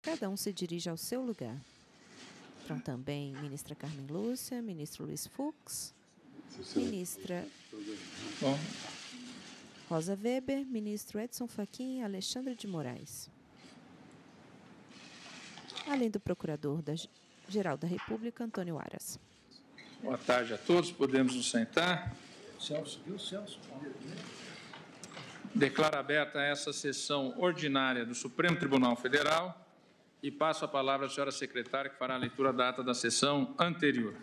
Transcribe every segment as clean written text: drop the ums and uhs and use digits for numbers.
cada um se dirige ao seu lugar. Entram também ministra Carmen Lúcia, ministro Luiz Fux, ministra Rosa Weber, ministro Edson Fachin e Alexandre de Moraes. Além do Procurador-Geral da República, Antônio Aras. Boa tarde a todos. Podemos nos sentar? Celso, viu, Celso? Declaro aberta essa sessão ordinária do Supremo Tribunal Federal e passo a palavra à senhora secretária, que fará a leitura da ata da sessão anterior.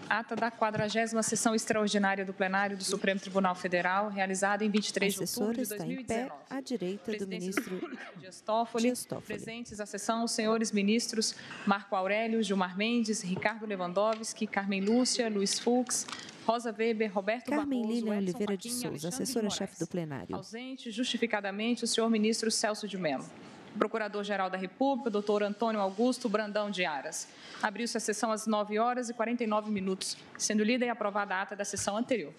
Ata da 40ª sessão extraordinária do plenário do Supremo Tribunal Federal, realizada em 23 de outubro de 2019. Está em pé à direita do ministro Dias Toffoli. Presentes à sessão os senhores ministros Marco Aurélio, Gilmar Mendes, Ricardo Lewandowski, Carmen Lúcia, Luiz Fux, Rosa Weber, Roberto Carmen Barroso, Lilian Edson Oliveira de Fachin, Souza, Alexandre de assessora-chefe Moraes. do plenário. Ausente, justificadamente, o senhor ministro Celso de Mello. Procurador-Geral da República, doutor Antônio Augusto Brandão de Aras. Abriu-se a sessão às 9h49, sendo lida e aprovada a ata da sessão anterior.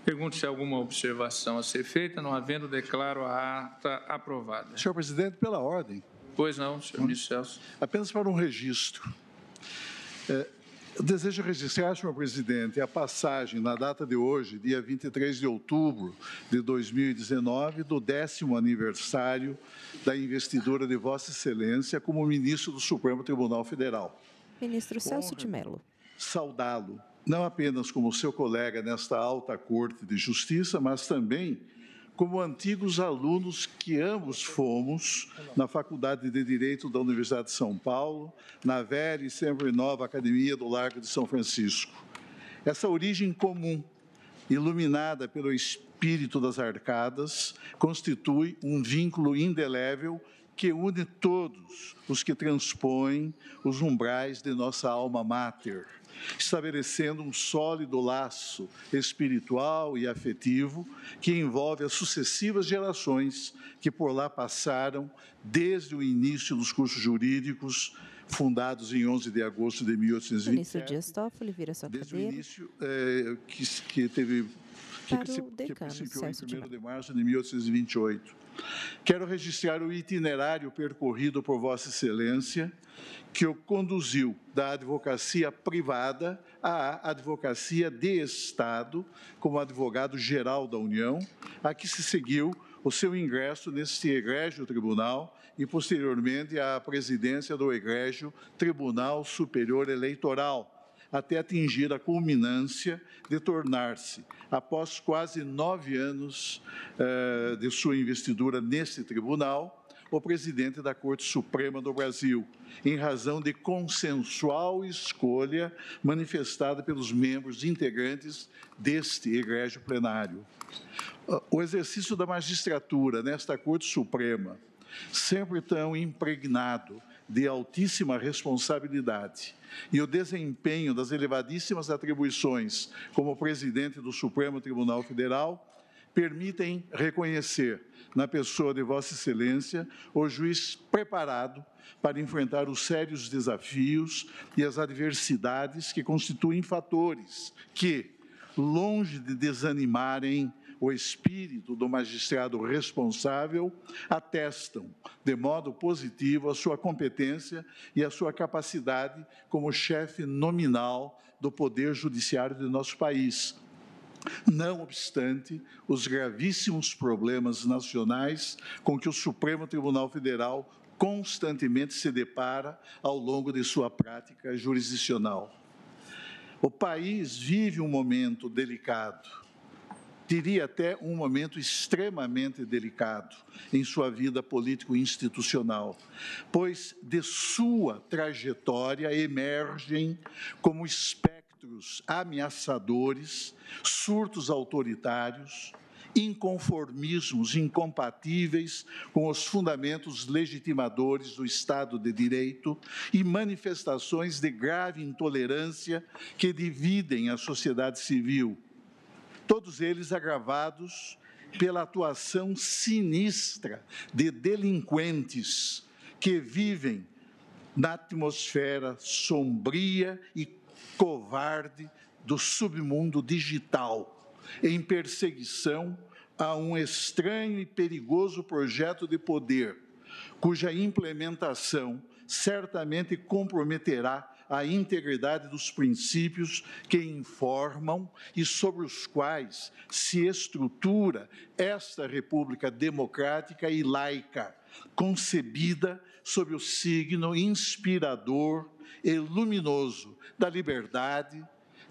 Pergunto se há alguma observação a ser feita. Não havendo, declaro a ata aprovada. Senhor presidente, pela ordem. Pois não, senhor ministro Celso. Apenas para um registro. Eu desejo registrar, senhor presidente, a passagem na data de hoje, dia 23 de outubro de 2019, do 10º aniversário da investidura de Vossa Excelência como ministro do Supremo Tribunal Federal. Ministro Celso de Mello. Saudá-lo, não apenas como seu colega nesta alta Corte de Justiça, mas também como antigos alunos que ambos fomos na Faculdade de Direito da Universidade de São Paulo, na velha e sempre nova Academia do Largo de São Francisco. Essa origem comum, iluminada pelo espírito das arcadas, constitui um vínculo indelével que une todos os que transpõem os umbrais de nossa alma máter, estabelecendo um sólido laço espiritual e afetivo que envolve as sucessivas gerações que por lá passaram desde o início dos cursos jurídicos, fundados em 11 de agosto de 1827. Ministro Dias Toffoli, vira sua desde cadeira. o início que principiou em 1º de março de 1828. Quero registrar o itinerário percorrido por Vossa Excelência, que o conduziu da advocacia privada à advocacia de Estado, como advogado-geral da União, a que se seguiu o seu ingresso neste egrégio tribunal e, posteriormente, à presidência do egrégio Tribunal Superior Eleitoral, até atingir a culminância de tornar-se, após quase 9 anos de sua investidura neste tribunal, o presidente da Corte Suprema do Brasil, em razão de consensual escolha manifestada pelos membros integrantes deste egrégio plenário. O exercício da magistratura nesta Corte Suprema, sempre tão impregnado de altíssima responsabilidade, e o desempenho das elevadíssimas atribuições como presidente do Supremo Tribunal Federal permitem reconhecer, na pessoa de Vossa Excelência, o juiz preparado para enfrentar os sérios desafios e as adversidades que constituem fatores que, longe de desanimarem o espírito do magistrado responsável, atestam de modo positivo a sua competência e a sua capacidade como chefe nominal do Poder Judiciário de nosso país. Não obstante os gravíssimos problemas nacionais com que o Supremo Tribunal Federal constantemente se depara ao longo de sua prática jurisdicional. O país vive um momento delicado, diria até um momento extremamente delicado em sua vida político-institucional, pois de sua trajetória emergem como espectros ameaçadores, surtos autoritários, inconformismos incompatíveis com os fundamentos legitimadores do Estado de Direito e manifestações de grave intolerância que dividem a sociedade civil, todos eles agravados pela atuação sinistra de delinquentes que vivem na atmosfera sombria e covarde do submundo digital, em perseguição a um estranho e perigoso projeto de poder, cuja implementação certamente comprometerá a integridade dos princípios que informam e sobre os quais se estrutura esta República democrática e laica, concebida sob o signo inspirador e luminoso da liberdade,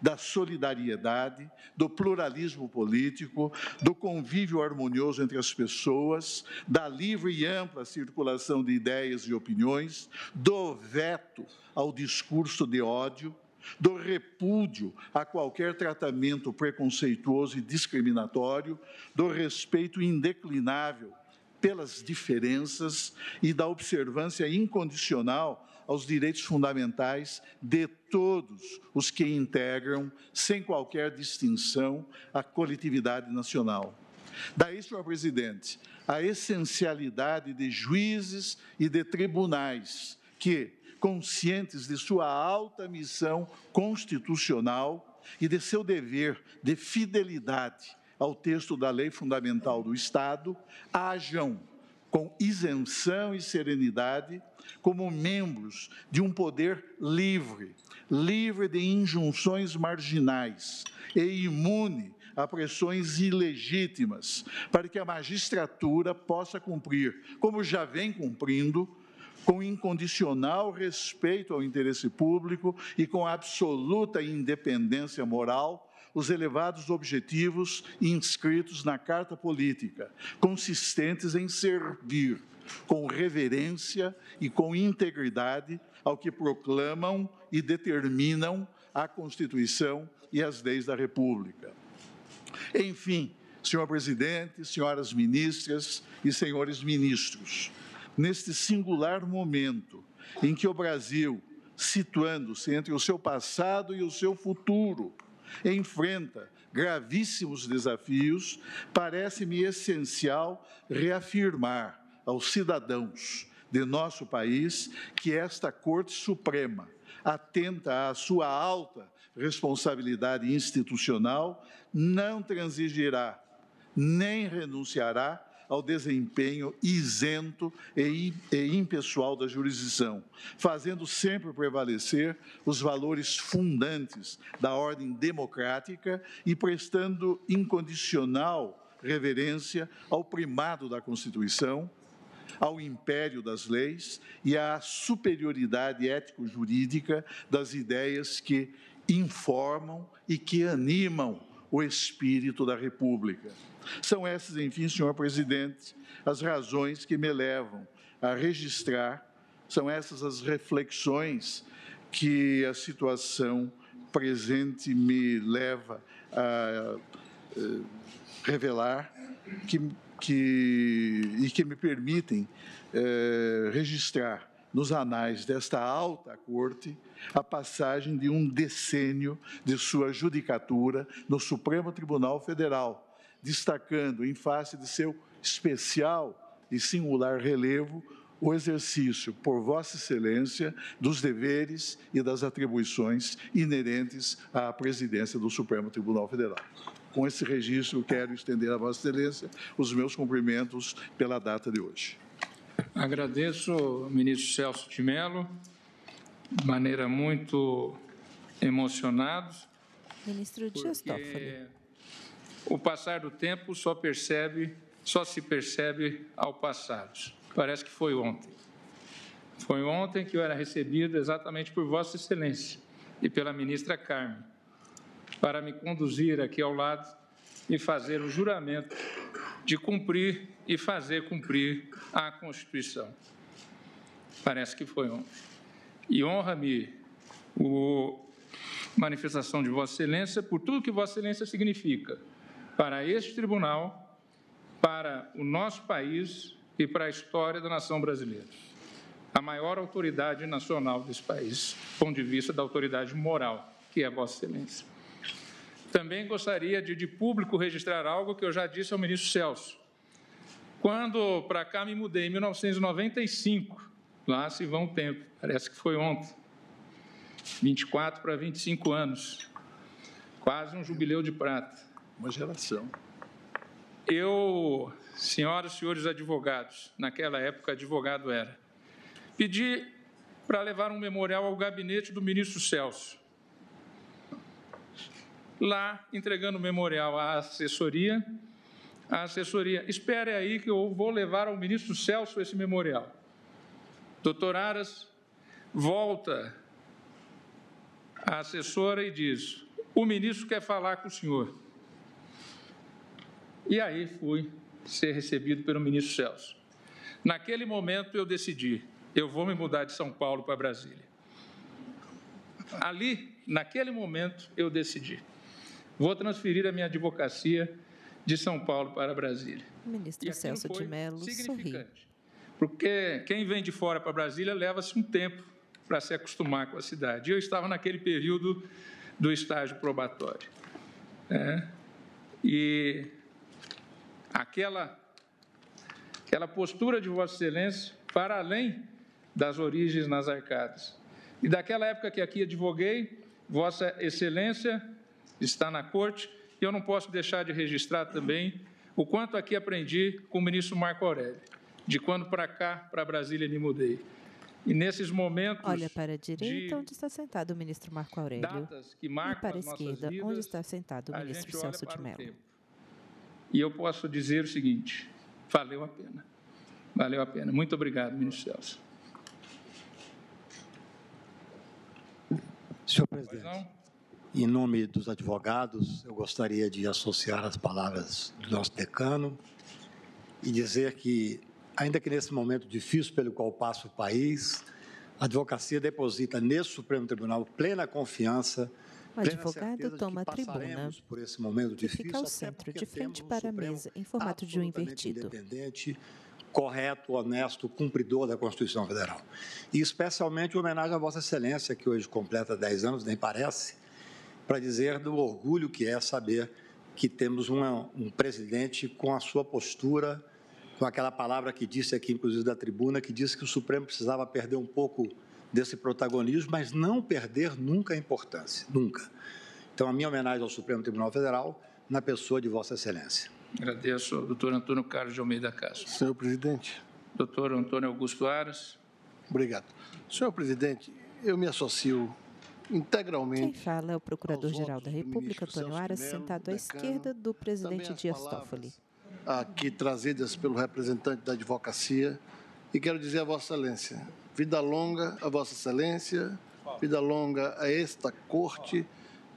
da solidariedade, do pluralismo político, do convívio harmonioso entre as pessoas, da livre e ampla circulação de ideias e opiniões, do veto ao discurso de ódio, do repúdio a qualquer tratamento preconceituoso e discriminatório, do respeito indeclinável pelas diferenças e da observância incondicional aos direitos fundamentais de todos os que integram, sem qualquer distinção, a coletividade nacional. Daí, senhor presidente, a essencialidade de juízes e de tribunais que, conscientes de sua alta missão constitucional e de seu dever de fidelidade ao texto da Lei Fundamental do Estado, hajam com isenção e serenidade como membros de um poder livre, livre de injunções marginais e imune a pressões ilegítimas, para que a magistratura possa cumprir, como já vem cumprindo, com incondicional respeito ao interesse público e com absoluta independência moral, os elevados objetivos inscritos na Carta Política, consistentes em servir com reverência e com integridade ao que proclamam e determinam a Constituição e as leis da República. Enfim, senhor presidente, senhoras ministras e senhores ministros, neste singular momento em que o Brasil, situando-se entre o seu passado e o seu futuro, enfrenta gravíssimos desafios, parece-me essencial reafirmar aos cidadãos de nosso país que esta Corte Suprema, atenta à sua alta responsabilidade institucional, não transigirá nem renunciará ao desempenho isento e impessoal da jurisdição, fazendo sempre prevalecer os valores fundantes da ordem democrática e prestando incondicional reverência ao primado da Constituição, ao império das leis e à superioridade ético-jurídica das ideias que informam e que animam o espírito da República. São essas, enfim, senhor presidente, as razões que me levam a registrar, são essas as reflexões que a situação presente me leva a revelar, e que me permitem registrar nos anais desta alta corte a passagem de um decênio de sua judicatura no Supremo Tribunal Federal, destacando, em face de seu especial e singular relevo, o exercício por Vossa Excelência dos deveres e das atribuições inerentes à presidência do Supremo Tribunal Federal. Com esse registro, quero estender a Vossa Excelência os meus cumprimentos pela data de hoje. Agradeço, ministro Celso de Mello, de maneira muito emocionado. Ministro Dias Toffoli. O passar do tempo só se percebe ao passado. Parece que foi ontem. Foi ontem que eu era recebido exatamente por Vossa Excelência e pela ministra Carmen, para me conduzir aqui ao lado e fazer o juramento de cumprir e fazer cumprir a Constituição. Parece que foi ontem. E honra-me a manifestação de Vossa Excelência por tudo que Vossa Excelência significa para este tribunal, para o nosso país e para a história da nação brasileira. A maior autoridade nacional desse país, do ponto de vista da autoridade moral, que é Vossa Excelência. Também gostaria de público registrar algo que eu já disse ao ministro Celso. Quando para cá me mudei, em 1995, lá se vão um tempo, parece que foi ontem, 24 para 25 anos, quase um jubileu de prata. Uma geração. eu, senhoras e senhores advogados, naquela época advogado era, pedi para levar um memorial ao gabinete do ministro Celso. Lá, entregando o memorial à assessoria, espere aí que eu vou levar ao ministro Celso esse memorial. Doutor Aras volta à assessora e diz, o ministro quer falar com o senhor. E aí fui ser recebido pelo ministro Celso. Naquele momento eu decidi, eu vou me mudar de São Paulo para Brasília. Ali, naquele momento, eu decidi, vou transferir a minha advocacia de São Paulo para Brasília. O ministro Celso de Mello sorri. Porque quem vem de fora para Brasília leva-se um tempo para se acostumar com a cidade. Eu estava naquele período do estágio probatório. E aquela postura de Vossa Excelência, para além das origens nas arcadas. E daquela época que aqui advoguei, Vossa Excelência está na corte, e eu não posso deixar de registrar também o quanto aqui aprendi com o ministro Marco Aurélio, de quando para cá, para Brasília, me mudei. E nesses momentos... Olha para a direita, onde está sentado o ministro Marco Aurélio, e para a esquerda, onde está sentado o ministro Celso de Mello. E eu posso dizer o seguinte, valeu a pena. Valeu a pena. Muito obrigado, ministro Celso. Senhor presidente, em nome dos advogados, eu gostaria de associar as palavras do nosso decano e dizer que, ainda que nesse momento difícil pelo qual passa o país, a advocacia deposita nesse Supremo Tribunal plena confiança, o advogado toma a tribuna por esse momento e difícil, fica ao centro, de frente para a mesa, em formato de um invertido. Independente, correto, honesto, cumpridor da Constituição Federal. E especialmente homenagem a Vossa Excelência, que hoje completa 10 anos, nem parece, para dizer do orgulho que é saber que temos um presidente com a sua postura, com aquela palavra que disse aqui, inclusive da tribuna, que disse que o Supremo precisava perder um pouco desse protagonismo, mas não perder nunca a importância, nunca. Então, a minha homenagem ao Supremo Tribunal Federal, na pessoa de Vossa Excelência. Agradeço ao doutor Antônio Carlos de Almeida Castro. Senhor presidente. Doutor Antônio Augusto Aras. Obrigado. Senhor presidente, eu me associo integralmente... Quem fala é o Procurador-Geral da República, Antônio Aras, sentado à esquerda do presidente Dias Toffoli. Aqui trazidas pelo representante da advocacia, e quero dizer a Vossa Excelência, vida longa a Vossa Excelência, vida longa a esta Corte,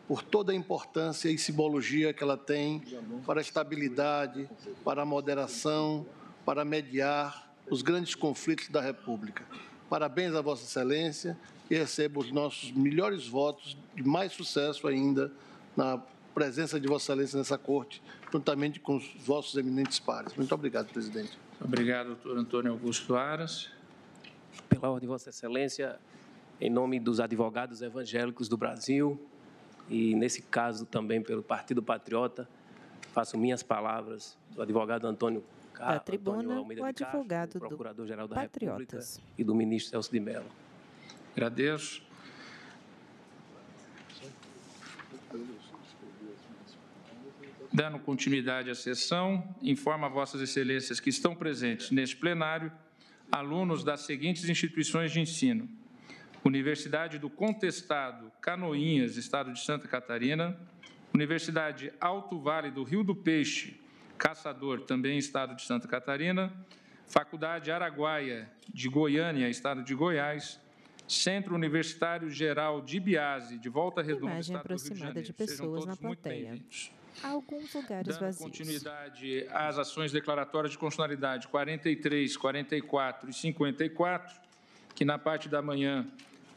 por toda a importância e simbologia que ela tem para a estabilidade, para a moderação, para mediar os grandes conflitos da República. Parabéns a Vossa Excelência e recebo os nossos melhores votos de mais sucesso ainda na presença de Vossa Excelência nessa Corte, juntamente com os vossos eminentes pares. Muito obrigado, presidente. Obrigado, doutor Antônio Augusto Aras. Pela ordem de Vossa Excelência, em nome dos advogados evangélicos do Brasil, e, nesse caso, também pelo Partido Patriota, faço minhas palavras do advogado Antônio Da tribuna, Almeida o advogado Castro, Procurador-Geral da Patriotas. República e do ministro Celso de Mello. Agradeço. Dando continuidade à sessão, informo a Vossas Excelências que estão presentes neste plenário alunos das seguintes instituições de ensino: Universidade do Contestado Canoinhas, Estado de Santa Catarina; Universidade Alto Vale do Rio do Peixe, Caçador, também Estado de Santa Catarina; Faculdade Araguaia de Goiânia, Estado de Goiás; Centro Universitário Geral de Biase, de Volta Redonda, Imagem Estado do Rio de aproximada Janeiro. de pessoas Sejam na todos muito plateia. bem-vindos. Há alguns lugares Dando vazios. continuidade às ações declaratórias de constitucionalidade 43, 44 e 54, que na parte da manhã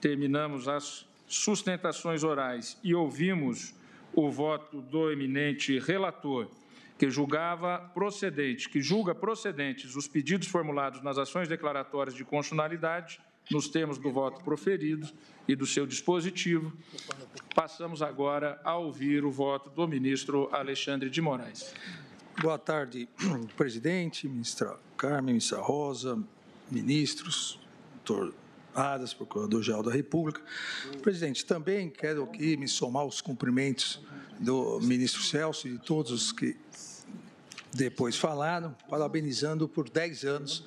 terminamos as sustentações orais e ouvimos o voto do eminente relator, que julga procedentes os pedidos formulados nas ações declaratórias de constitucionalidade, nos termos do voto proferido e do seu dispositivo. Passamos agora a ouvir o voto do ministro Alexandre de Moraes. Boa tarde, presidente, ministra Carmen, ministra Rosa, ministros, doutor Aras, Procurador-Geral da República. Presidente, também quero aqui me somar aos cumprimentos do ministro Celso e de todos os que depois falaram, parabenizando por 10 anos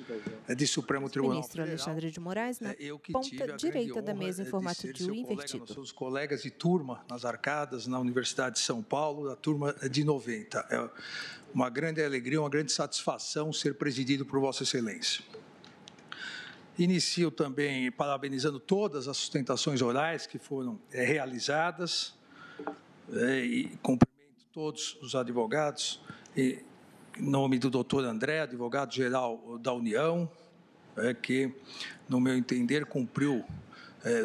de Supremo Tribunal Ministro Federal. Alexandre de Moraes, na Eu que tive ponta a direita grande da honra mesa em de formato ser de U seu colega, invertido. nós somos colegas de turma nas arcadas, na Universidade de São Paulo, da turma de 90. É uma grande alegria, uma grande satisfação ser presidido por Vossa Excelência. Inicio também parabenizando todas as sustentações orais que foram realizadas e cumprimento todos os advogados, em nome do doutor André, advogado-geral da União, que, no meu entender, cumpriu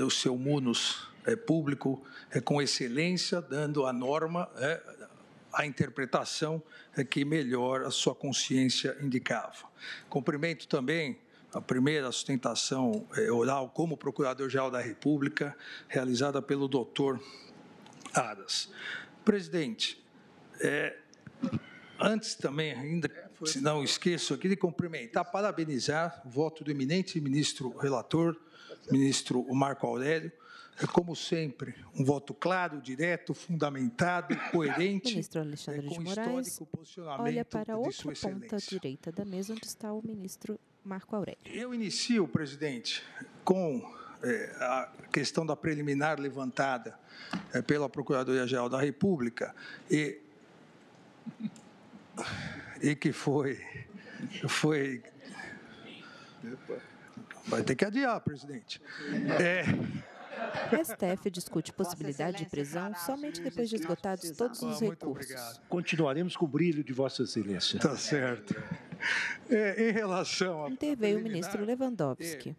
o seu munus público com excelência, dando à norma a interpretação que melhor a sua consciência indicava. Cumprimento também a primeira sustentação oral como Procurador-Geral da República, realizada pelo doutor Aras. Presidente, antes também, ainda, se não esqueço aqui de cumprimentar, parabenizar o voto do eminente ministro relator, ministro Marco Aurélio, como sempre, um voto claro, direto, fundamentado, coerente, Ministro Alexandre de Moraes, histórico posicionamento olha para a de outra Sua ponta Excelência. direita da mesa, onde está o ministro Marco Aurélio. Eu inicio, presidente, com a questão da preliminar levantada pela Procuradoria-Geral da República e que foi... Vai ter que adiar, presidente. STF discute possibilidade de prisão somente depois de esgotados todos os recursos. Continuaremos com o brilho de Vossa Excelência. Tá certo. Em relação a... Interveio o ministro Lewandowski.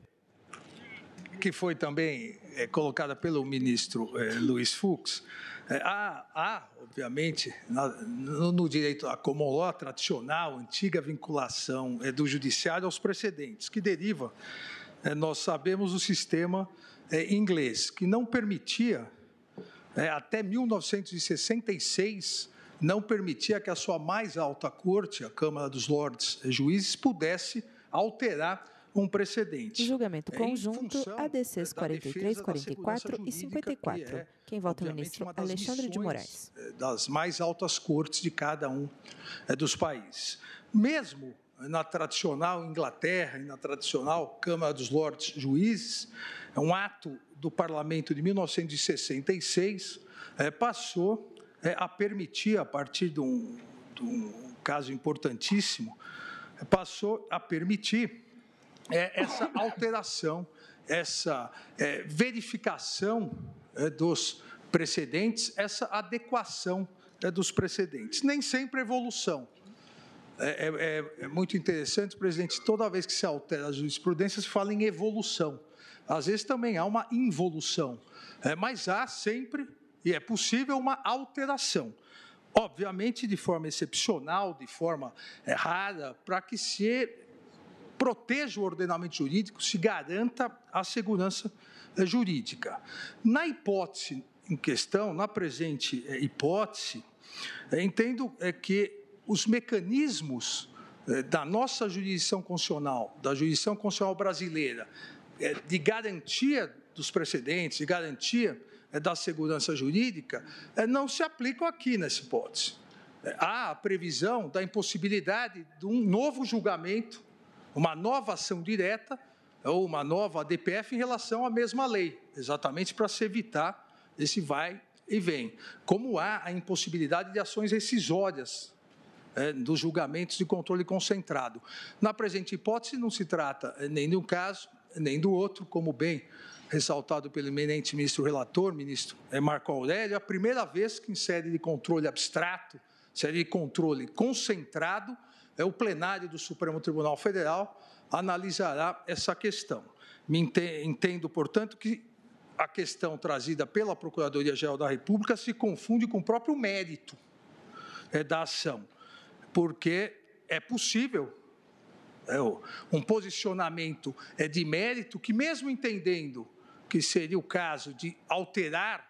Que foi também colocada pelo ministro Luiz Fux, há, obviamente, no direito à common law tradicional, antiga vinculação do judiciário aos precedentes, que deriva, nós sabemos, do sistema inglês, que não permitia, até 1966, não permitia que a sua mais alta corte, a Câmara dos Lordes Juízes, pudesse alterar um precedente. Julgamento conjunto, ADCs 43, 44 e 54. Quem vota é o ministro Alexandre de Moraes. Das mais altas cortes de cada um dos países. Mesmo na tradicional Inglaterra e na tradicional Câmara dos Lordes Juízes, um ato do Parlamento de 1966 passou a permitir, a partir de um caso importantíssimo, passou a permitir essa alteração, essa verificação dos precedentes, essa adequação dos precedentes. Nem sempre evolução. É muito interessante, presidente, toda vez que se altera a jurisprudência, se fala em evolução. Às vezes também há uma involução, mas há sempre, e é possível, uma alteração. Obviamente, de forma excepcional, de forma rara, para que se proteja o ordenamento jurídico, se garanta a segurança jurídica. Na hipótese em questão, na presente hipótese, entendo que os mecanismos da nossa jurisdição constitucional, da jurisdição constitucional brasileira, de garantia dos precedentes, de garantia da segurança jurídica, não se aplicam aqui nessa hipótese. Há a previsão da impossibilidade de um novo julgamento, uma nova ação direta ou uma nova DPF em relação à mesma lei, exatamente para se evitar esse vai e vem. Como há a impossibilidade de ações rescisórias dos julgamentos de controle concentrado. Na presente hipótese, não se trata nem de um caso, nem do outro, como bem ressaltado pelo eminente ministro relator, ministro Marco Aurélio, a primeira vez que em sede de controle abstrato, sede de controle concentrado, o plenário do Supremo Tribunal Federal analisará essa questão. Entendo, portanto, que a questão trazida pela Procuradoria-Geral da República se confunde com o próprio mérito da ação, porque é possível um posicionamento de mérito que, mesmo entendendo que seria o caso de alterar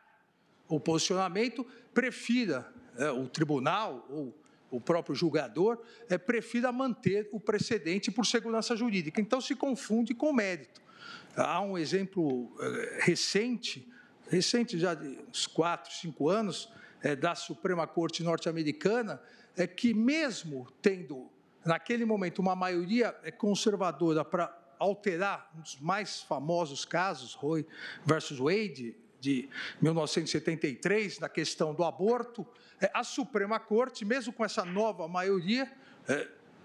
o posicionamento, prefira o tribunal ou o próprio julgador prefira manter o precedente por segurança jurídica. Então, se confunde com o mérito. Há um exemplo recente já de uns 4, 5 anos, da Suprema Corte norte-americana, que mesmo tendo, naquele momento, uma maioria conservadora para alterar um dos mais famosos casos, Roe versus Wade, de 1973, na questão do aborto, a Suprema Corte, mesmo com essa nova maioria,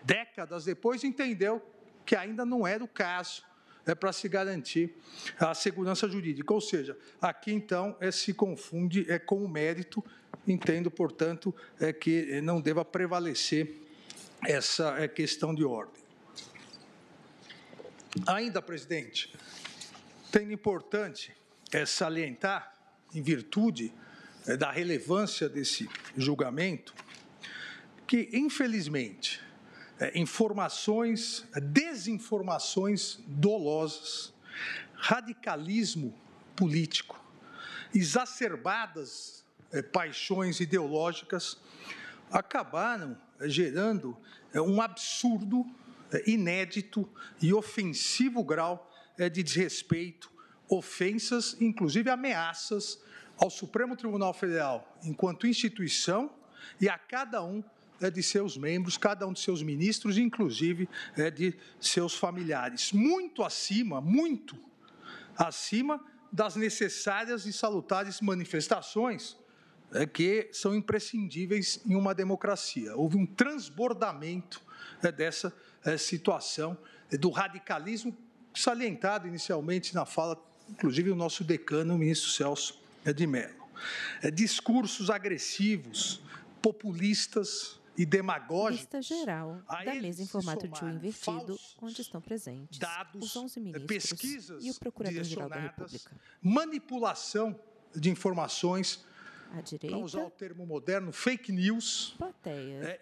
décadas depois, entendeu que ainda não era o caso para se garantir a segurança jurídica. Ou seja, aqui, então, se confunde com o mérito. Entendo, portanto, que não deva prevalecer essa questão de ordem. Ainda, presidente, tenho importante salientar, em virtude da relevância desse julgamento, que, infelizmente, desinformações dolosas, radicalismo político, exacerbadas paixões ideológicas, acabaram gerando um absurdo, inédito e ofensivo grau de desrespeito, ofensas, inclusive ameaças ao Supremo Tribunal Federal enquanto instituição e a cada um de seus membros, cada um de seus ministros, inclusive de seus familiares. Muito acima das necessárias e salutares manifestações que são imprescindíveis em uma democracia. Houve um transbordamento dessa situação do radicalismo salientado inicialmente na fala, inclusive, do nosso decano, o ministro Celso de Mello. Discursos agressivos, populistas e demagógicos. Lista geral da mesa em formato de invertido, onde estão presentes os 11 ministros e o Procurador-Geral da República. Manipulação de informações, à direita, para usar o termo moderno, fake news,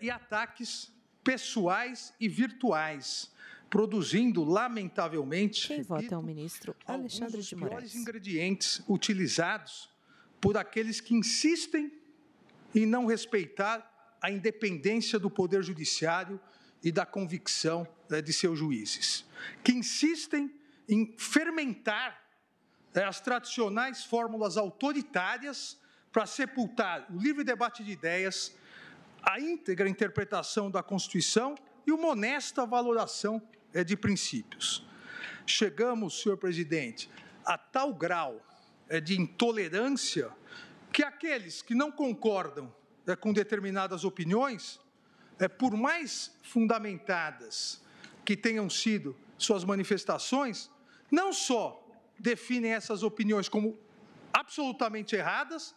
e ataques pessoais e virtuais, produzindo, lamentavelmente, quem vota é o ministro Alexandre de Moraes, alguns dos piores ingredientes utilizados por aqueles que insistem em não respeitar a independência do Poder Judiciário e da convicção de seus juízes, que insistem em fermentar as tradicionais fórmulas autoritárias para sepultar o livre debate de ideias, a íntegra interpretação da Constituição e uma honesta valoração de princípios. Chegamos, senhor presidente, a tal grau de intolerância que aqueles que não concordam com determinadas opiniões, por mais fundamentadas que tenham sido suas manifestações, não só definem essas opiniões como absolutamente erradas,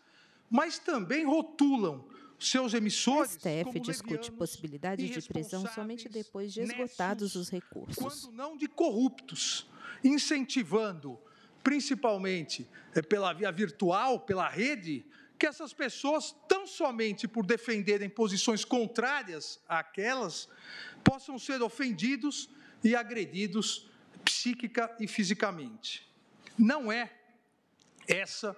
mas também rotulam seus emissores. O STF discute possibilidade de prisão somente depois de esgotados os recursos. Quando não de corruptos, incentivando, principalmente pela via virtual, pela rede, que essas pessoas, tão somente por defenderem posições contrárias àquelas, possam ser ofendidos e agredidos psíquica e fisicamente. Não é essa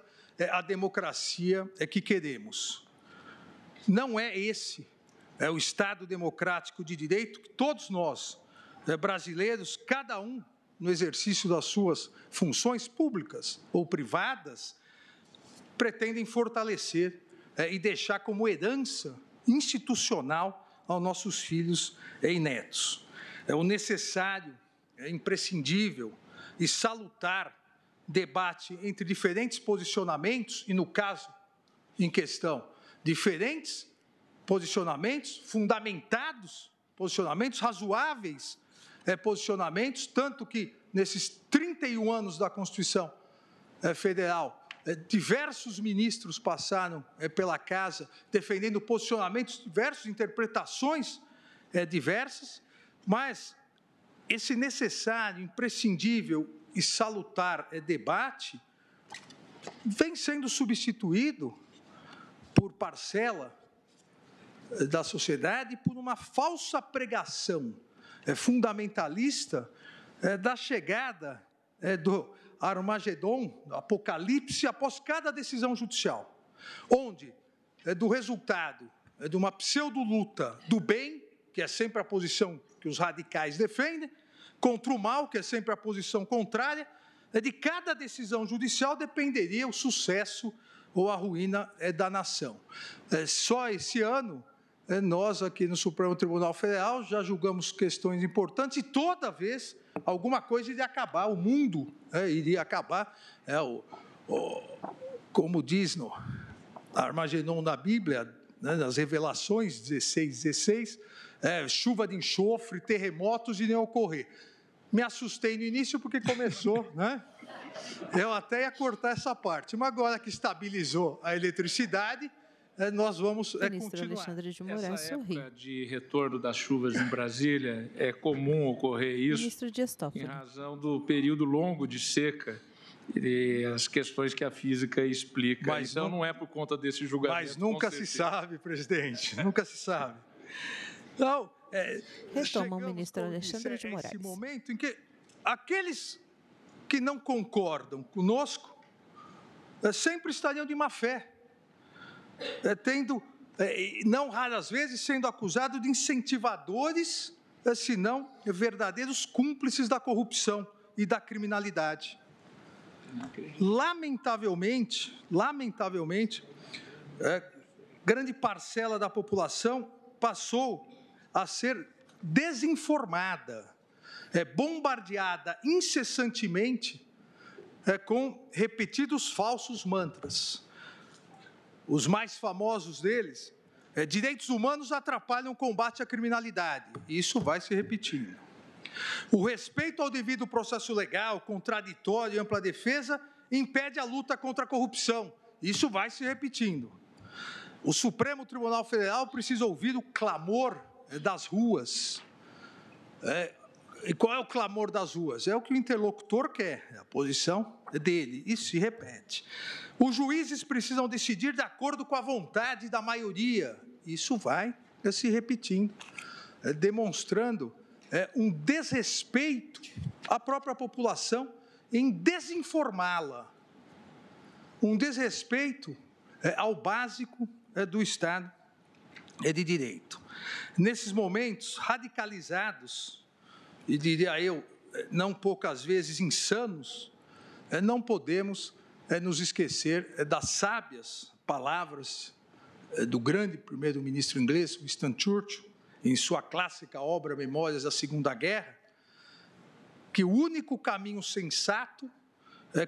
a democracia que queremos. Não é esse o Estado democrático de direito que todos nós, brasileiros, cada um no exercício das suas funções públicas ou privadas, pretendem fortalecer e deixar como herança institucional aos nossos filhos e netos. O necessário, imprescindível e salutar debate entre diferentes posicionamentos, e no caso em questão, diferentes posicionamentos fundamentados, posicionamentos razoáveis, posicionamentos, tanto que nesses 31 anos da Constituição Federal, diversos ministros passaram pela casa defendendo posicionamentos diversos, interpretações diversas, mas esse necessário, imprescindível e salutar debate vem sendo substituído por parcela da sociedade por uma falsa pregação fundamentalista da chegada do Armagedon, do Apocalipse, após cada decisão judicial, onde, do resultado de uma pseudo-luta do bem, que é sempre a posição que os radicais defendem, contra o mal, que é sempre a posição contrária, de cada decisão judicial dependeria o sucesso ou a ruína da nação. Só esse ano, nós aqui no Supremo Tribunal Federal já julgamos questões importantes e toda vez alguma coisa iria acabar, o mundo iria acabar. Como diz no Armagedon na Bíblia, nas Revelações 16, chuva de enxofre, terremotos iriam ocorrer. Me assustei no início porque começou, né? Eu até ia cortar essa parte, mas agora que estabilizou a eletricidade, nós vamos Ministro continuar. Alexandre de Moraes Essa sorri. época de retorno das chuvas em Brasília, é comum ocorrer isso Ministro Dias em Toffoli. razão do período longo de seca e as questões que a física explica. Mas então, não é por conta desse julgamento. Mas nunca se sabe, presidente, nunca se sabe. Então, Retoma o ministro Alexandre de Moraes. Esse momento em que aqueles que não concordam conosco sempre estariam de má fé, não raras vezes sendo acusados de incentivadores, se não verdadeiros cúmplices da corrupção e da criminalidade. Lamentavelmente, grande parcela da população passou a ser desinformada, bombardeada incessantemente com repetidos falsos mantras. Os mais famosos deles, direitos humanos atrapalham o combate à criminalidade. Isso vai se repetindo. O respeito ao devido processo legal, contraditório e ampla defesa impede a luta contra a corrupção. Isso vai se repetindo. O Supremo Tribunal Federal precisa ouvir o clamor das ruas. E qual é o clamor das ruas? É o que o interlocutor quer, é a posição dele. Isso se repete. Os juízes precisam decidir de acordo com a vontade da maioria. Isso vai se repetindo, demonstrando um desrespeito à própria população em desinformá-la. Um desrespeito ao básico do Estado de Direito. Nesses momentos radicalizados, e diria eu, não poucas vezes insanos, não podemos nos esquecer das sábias palavras do grande primeiro-ministro inglês, Winston Churchill, em sua clássica obra Memórias da Segunda Guerra, que o único caminho sensato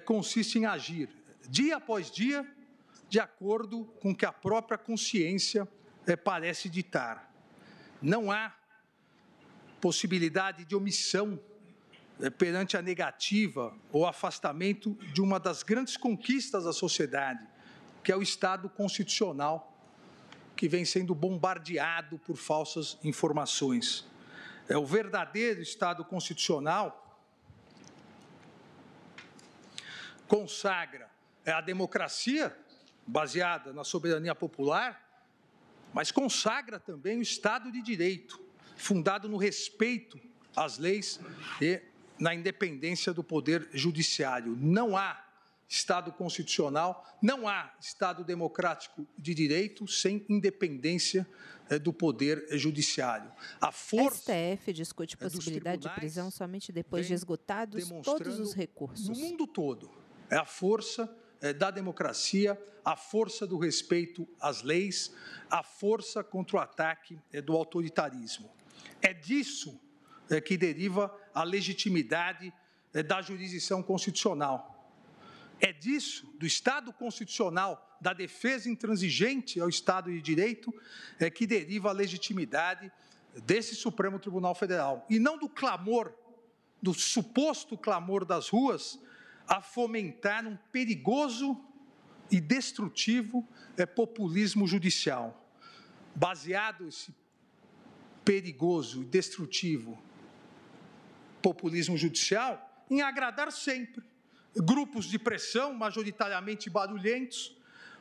consiste em agir, dia após dia, de acordo com o que a própria consciência parece ditar. Não há possibilidade de omissão perante a negativa ou afastamento de uma das grandes conquistas da sociedade, que é o Estado constitucional, que vem sendo bombardeado por falsas informações. O verdadeiro Estado constitucional consagra a democracia baseada na soberania popular, mas consagra também o Estado de Direito, fundado no respeito às leis e na independência do poder judiciário. Não há Estado constitucional, não há Estado democrático de direito sem independência do poder judiciário. A força STF discute possibilidade de prisão somente depois de esgotados todos os recursos. No mundo todo, é a força da democracia, a força do respeito às leis, a força contra o ataque do autoritarismo. É disso que deriva a legitimidade da jurisdição constitucional. É disso, do Estado constitucional, da defesa intransigente ao Estado de Direito, que deriva a legitimidade desse Supremo Tribunal Federal. E não do clamor, do suposto clamor das ruas, a fomentar um perigoso e destrutivo populismo judicial. Baseado esse perigoso e destrutivo populismo judicial em agradar sempre grupos de pressão majoritariamente barulhentos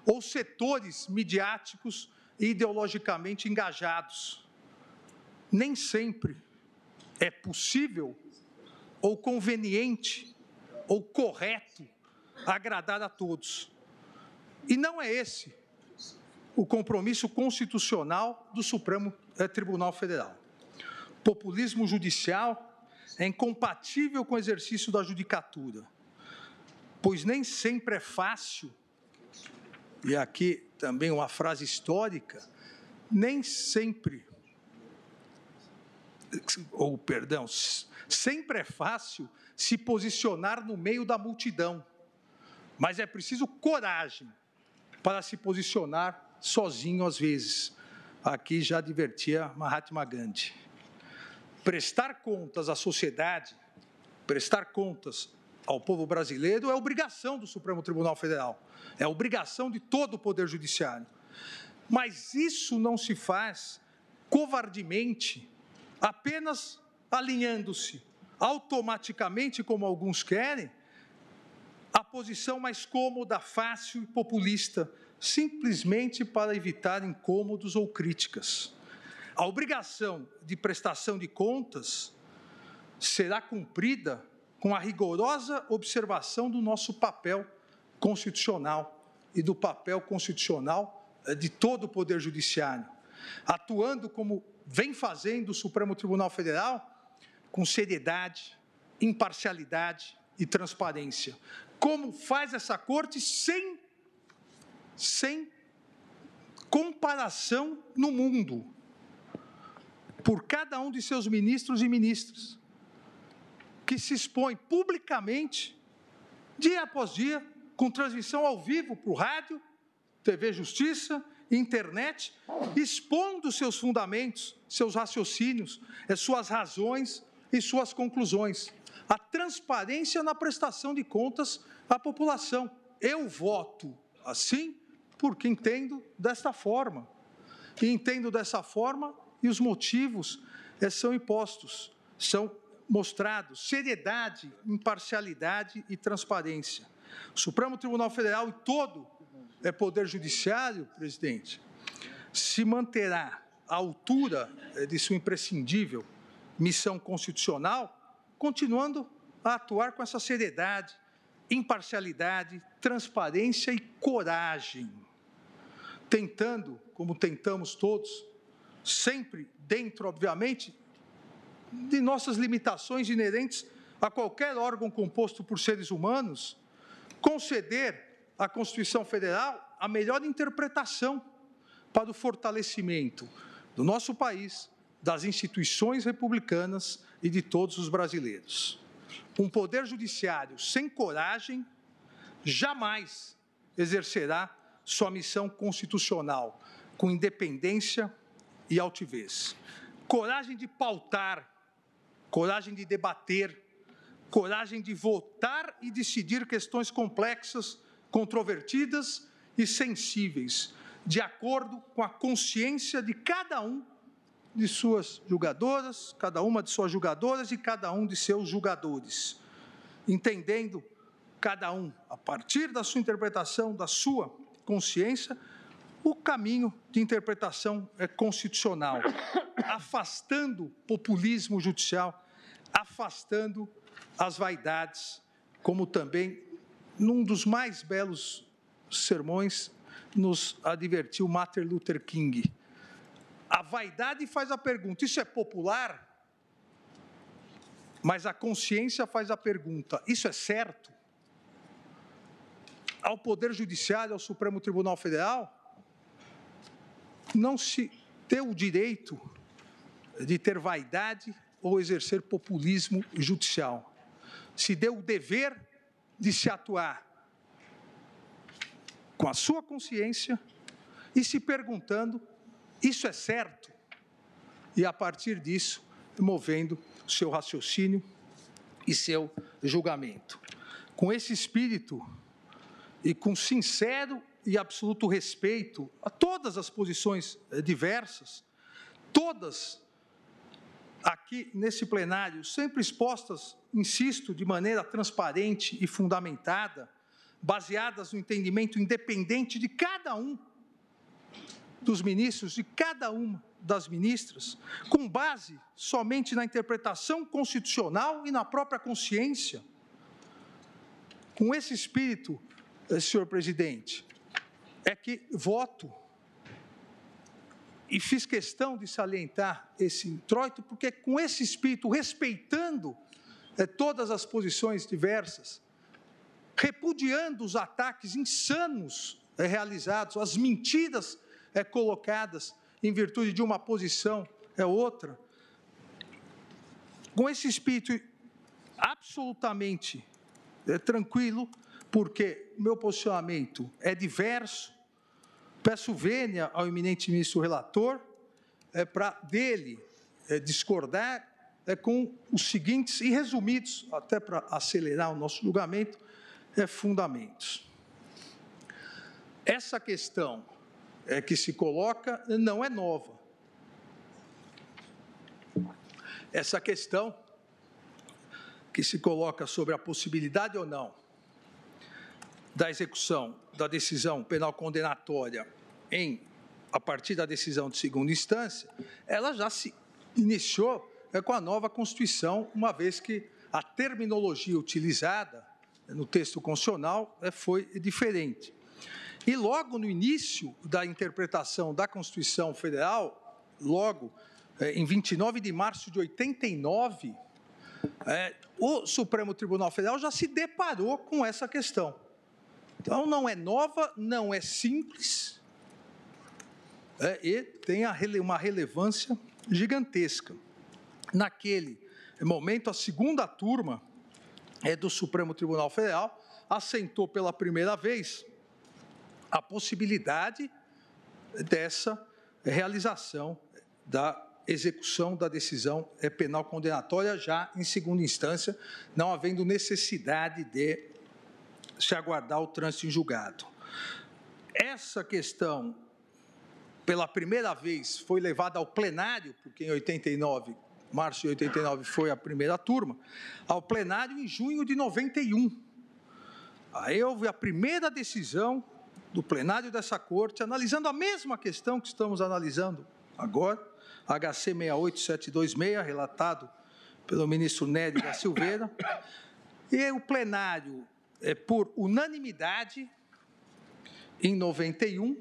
ou setores midiáticos e ideologicamente engajados. Nem sempre é possível ou conveniente ou correto agradar a todos. E não é esse o compromisso constitucional do Supremo Tribunal Federal. Populismo judicial é incompatível com o exercício da judicatura, pois nem sempre é fácil, e aqui também uma frase histórica, nem sempre, sempre é fácil se posicionar no meio da multidão, mas é preciso coragem para se posicionar sozinho às vezes. Aqui já advertia Mahatma Gandhi. Prestar contas à sociedade, prestar contas ao povo brasileiro é obrigação do Supremo Tribunal Federal, é obrigação de todo o Poder Judiciário. Mas isso não se faz covardemente, apenas alinhando-se automaticamente, como alguns querem, à posição mais cômoda, fácil e populista, simplesmente para evitar incômodos ou críticas. A obrigação de prestação de contas será cumprida com a rigorosa observação do nosso papel constitucional e do papel constitucional de todo o Poder Judiciário, atuando como vem fazendo o Supremo Tribunal Federal, com seriedade, imparcialidade e transparência. Como faz essa Corte sem comparação no mundo, por cada um de seus ministros e ministras, que se expõe publicamente, dia após dia, com transmissão ao vivo por rádio, TV Justiça, internet, expondo seus fundamentos, seus raciocínios, suas razões e suas conclusões. A transparência na prestação de contas à população. Eu voto assim porque entendo desta forma. E entendo dessa forma e os motivos são impostos, são mostrados. Seriedade, imparcialidade e transparência. O Supremo Tribunal Federal e todo Poder Judiciário, presidente, se manterá à altura de sua imprescindível missão constitucional, continuando a atuar com essa seriedade, imparcialidade, transparência e coragem, tentando, como tentamos todos, sempre dentro, obviamente, de nossas limitações inerentes a qualquer órgão composto por seres humanos, conceder à Constituição Federal a melhor interpretação para o fortalecimento do nosso país, das instituições republicanas e de todos os brasileiros. Um Poder Judiciário sem coragem jamais exercerá sua missão constitucional com independência e altivez. Coragem de pautar, coragem de debater, coragem de votar e decidir questões complexas, controvertidas e sensíveis, de acordo com a consciência de cada um de suas julgadoras, cada uma de suas julgadoras e cada um de seus julgadores, entendendo cada um, a partir da sua interpretação, da sua consciência, o caminho de interpretação constitucional, afastando populismo judicial, afastando as vaidades, como também, num dos mais belos sermões, nos advertiu Martin Luther King. A vaidade faz a pergunta, isso é popular? Mas a consciência faz a pergunta, isso é certo? Ao Poder Judiciário, ao Supremo Tribunal Federal, não se deu o direito de ter vaidade ou exercer populismo judicial. Se deu o dever de se atuar com a sua consciência e se perguntando, isso é certo? E, a partir disso, movendo seu raciocínio e seu julgamento. Com esse espírito e com sincero e absoluto respeito a todas as posições diversas, todas aqui nesse plenário, sempre expostas, insisto, de maneira transparente e fundamentada, baseadas no entendimento independente de cada um dos ministros, de cada uma das ministras, com base somente na interpretação constitucional e na própria consciência. Com esse espírito, senhor presidente, é que voto e fiz questão de salientar esse introito, porque com esse espírito, respeitando todas as posições diversas, repudiando os ataques insanos realizados, as mentiras colocadas em virtude de uma posição é outra. Com esse espírito absolutamente tranquilo, porque meu posicionamento é diverso, peço vênia ao eminente ministro relator para dele discordar com os seguintes, e resumidos, até para acelerar o nosso julgamento, fundamentos. Essa questão que se coloca não é nova. Essa questão que se coloca sobre a possibilidade ou não da execução da decisão penal condenatória a partir da decisão de segunda instância, ela já se iniciou com a nova Constituição, uma vez que a terminologia utilizada no texto constitucional foi diferente. E logo no início da interpretação da Constituição Federal, logo em 29 de março de 89, o Supremo Tribunal Federal já se deparou com essa questão. Então, não é nova, não é simples, e tem uma relevância gigantesca. Naquele momento, a segunda turma do Supremo Tribunal Federal assentou pela primeira vez a possibilidade dessa realização da execução da decisão penal condenatória já em segunda instância, não havendo necessidade de se aguardar o trânsito em julgado. Essa questão, pela primeira vez, foi levada ao plenário, porque em 89, março de 89 foi a primeira turma, ao plenário em junho de 91. Aí houve a primeira decisão do plenário dessa Corte, analisando a mesma questão que estamos analisando agora, HC 68726, relatado pelo ministro Nery da Silveira, e o plenário, por unanimidade, em 91,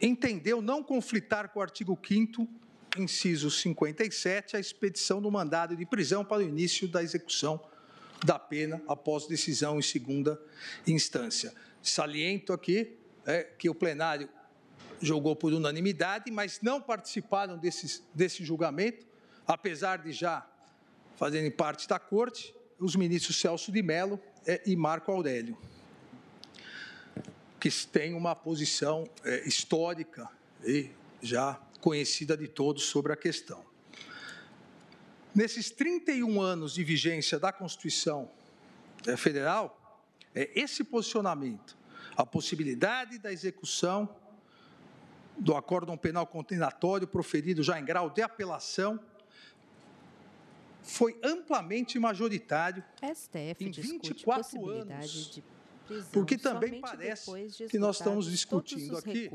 entendeu não conflitar com o artigo 5º, inciso 57, a expedição do mandado de prisão para o início da execução da pena após decisão em segunda instância. Saliento aqui que o plenário julgou por unanimidade, mas não participaram desse julgamento, apesar de já fazerem parte da Corte, os ministros Celso de Mello e Marco Aurélio, que têm uma posição histórica e já conhecida de todos sobre a questão. Nesses 31 anos de vigência da Constituição Federal, esse posicionamento, a possibilidade da execução do acórdão penal condenatório proferido já em grau de apelação, foi amplamente majoritário em 24 anos, de prisão, porque também parece que nós estamos discutindo aqui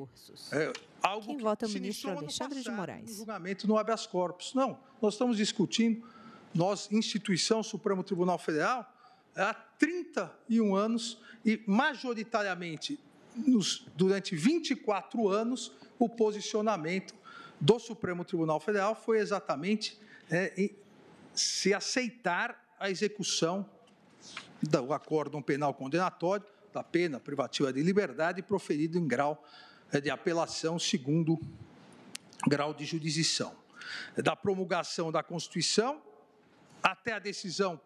algo Quem vota que o se ministro iniciou ano Alexandre de passado, Moraes. no julgamento no habeas corpus. Não, nós estamos discutindo, nós, instituição Supremo Tribunal Federal, há 31 anos e, majoritariamente, durante 24 anos, o posicionamento do Supremo Tribunal Federal foi exatamente se aceitar a execução do acórdão penal condenatório, da pena privativa de liberdade, proferido em grau de apelação, segundo grau de jurisdição. Da promulgação da Constituição até a decisão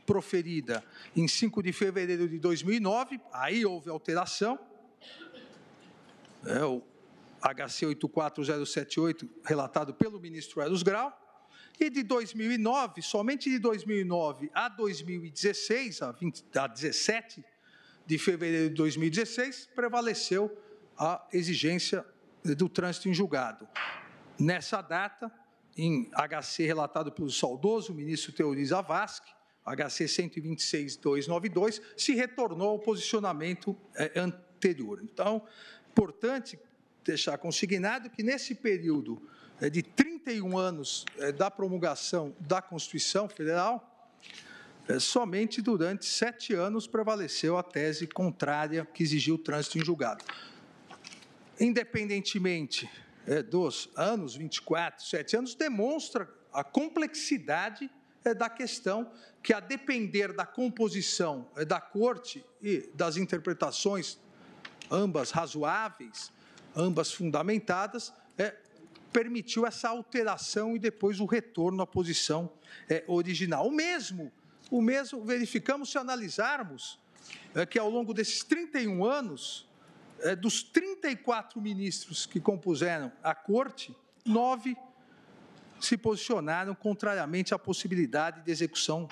proferida em 5 de fevereiro de 2009, aí houve alteração, o HC 84078, relatado pelo ministro Eros Grau, e de 2009, somente de 2009 a 2016, a 17 de fevereiro de 2016, prevaleceu a exigência do trânsito em julgado. Nessa data, em HC relatado pelo saudoso ministro Teori Zavascki, HC 126.292, se retornou ao posicionamento anterior. Então, importante deixar consignado que nesse período de 31 anos da promulgação da Constituição Federal, somente durante 7 anos prevaleceu a tese contrária que exigiu o trânsito em julgado. Independentemente dos anos, 24, 7 anos, demonstra a complexidade da questão que, a depender da composição da Corte e das interpretações, ambas razoáveis, ambas fundamentadas, permitiu essa alteração e depois o retorno à posição original. O mesmo verificamos se analisarmos que ao longo desses 31 anos, dos 34 ministros que compuseram a Corte, 9 se posicionaram contrariamente à possibilidade de execução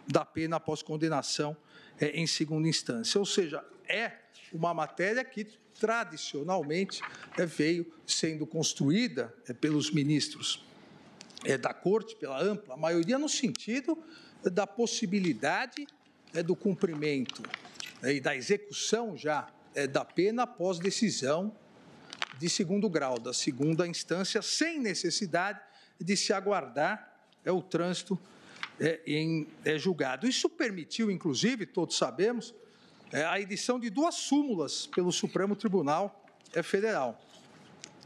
da pena após condenação em segunda instância. Ou seja, é uma matéria que tradicionalmente veio sendo construída pelos ministros da Corte, pela ampla maioria, no sentido da possibilidade do cumprimento e da execução já da pena após decisão de segundo grau, da segunda instância, sem necessidade de se aguardar o trânsito em julgado. Isso permitiu, inclusive, todos sabemos, a edição de 2 súmulas pelo Supremo Tribunal Federal,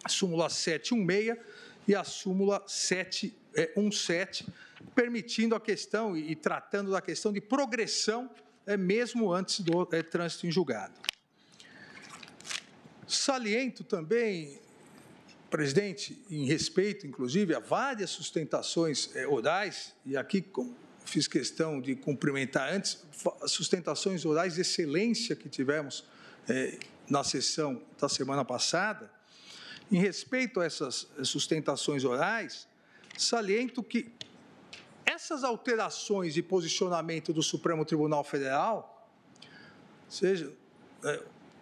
a súmula 716 e a súmula 717, permitindo a questão e tratando da questão de progressão mesmo antes do trânsito em julgado. Saliento também, presidente, em respeito, inclusive, a várias sustentações orais, e aqui fiz questão de cumprimentar antes, sustentações orais de excelência que tivemos na sessão da semana passada. Em respeito a essas sustentações orais, saliento que essas alterações de posicionamento do Supremo Tribunal Federal, seja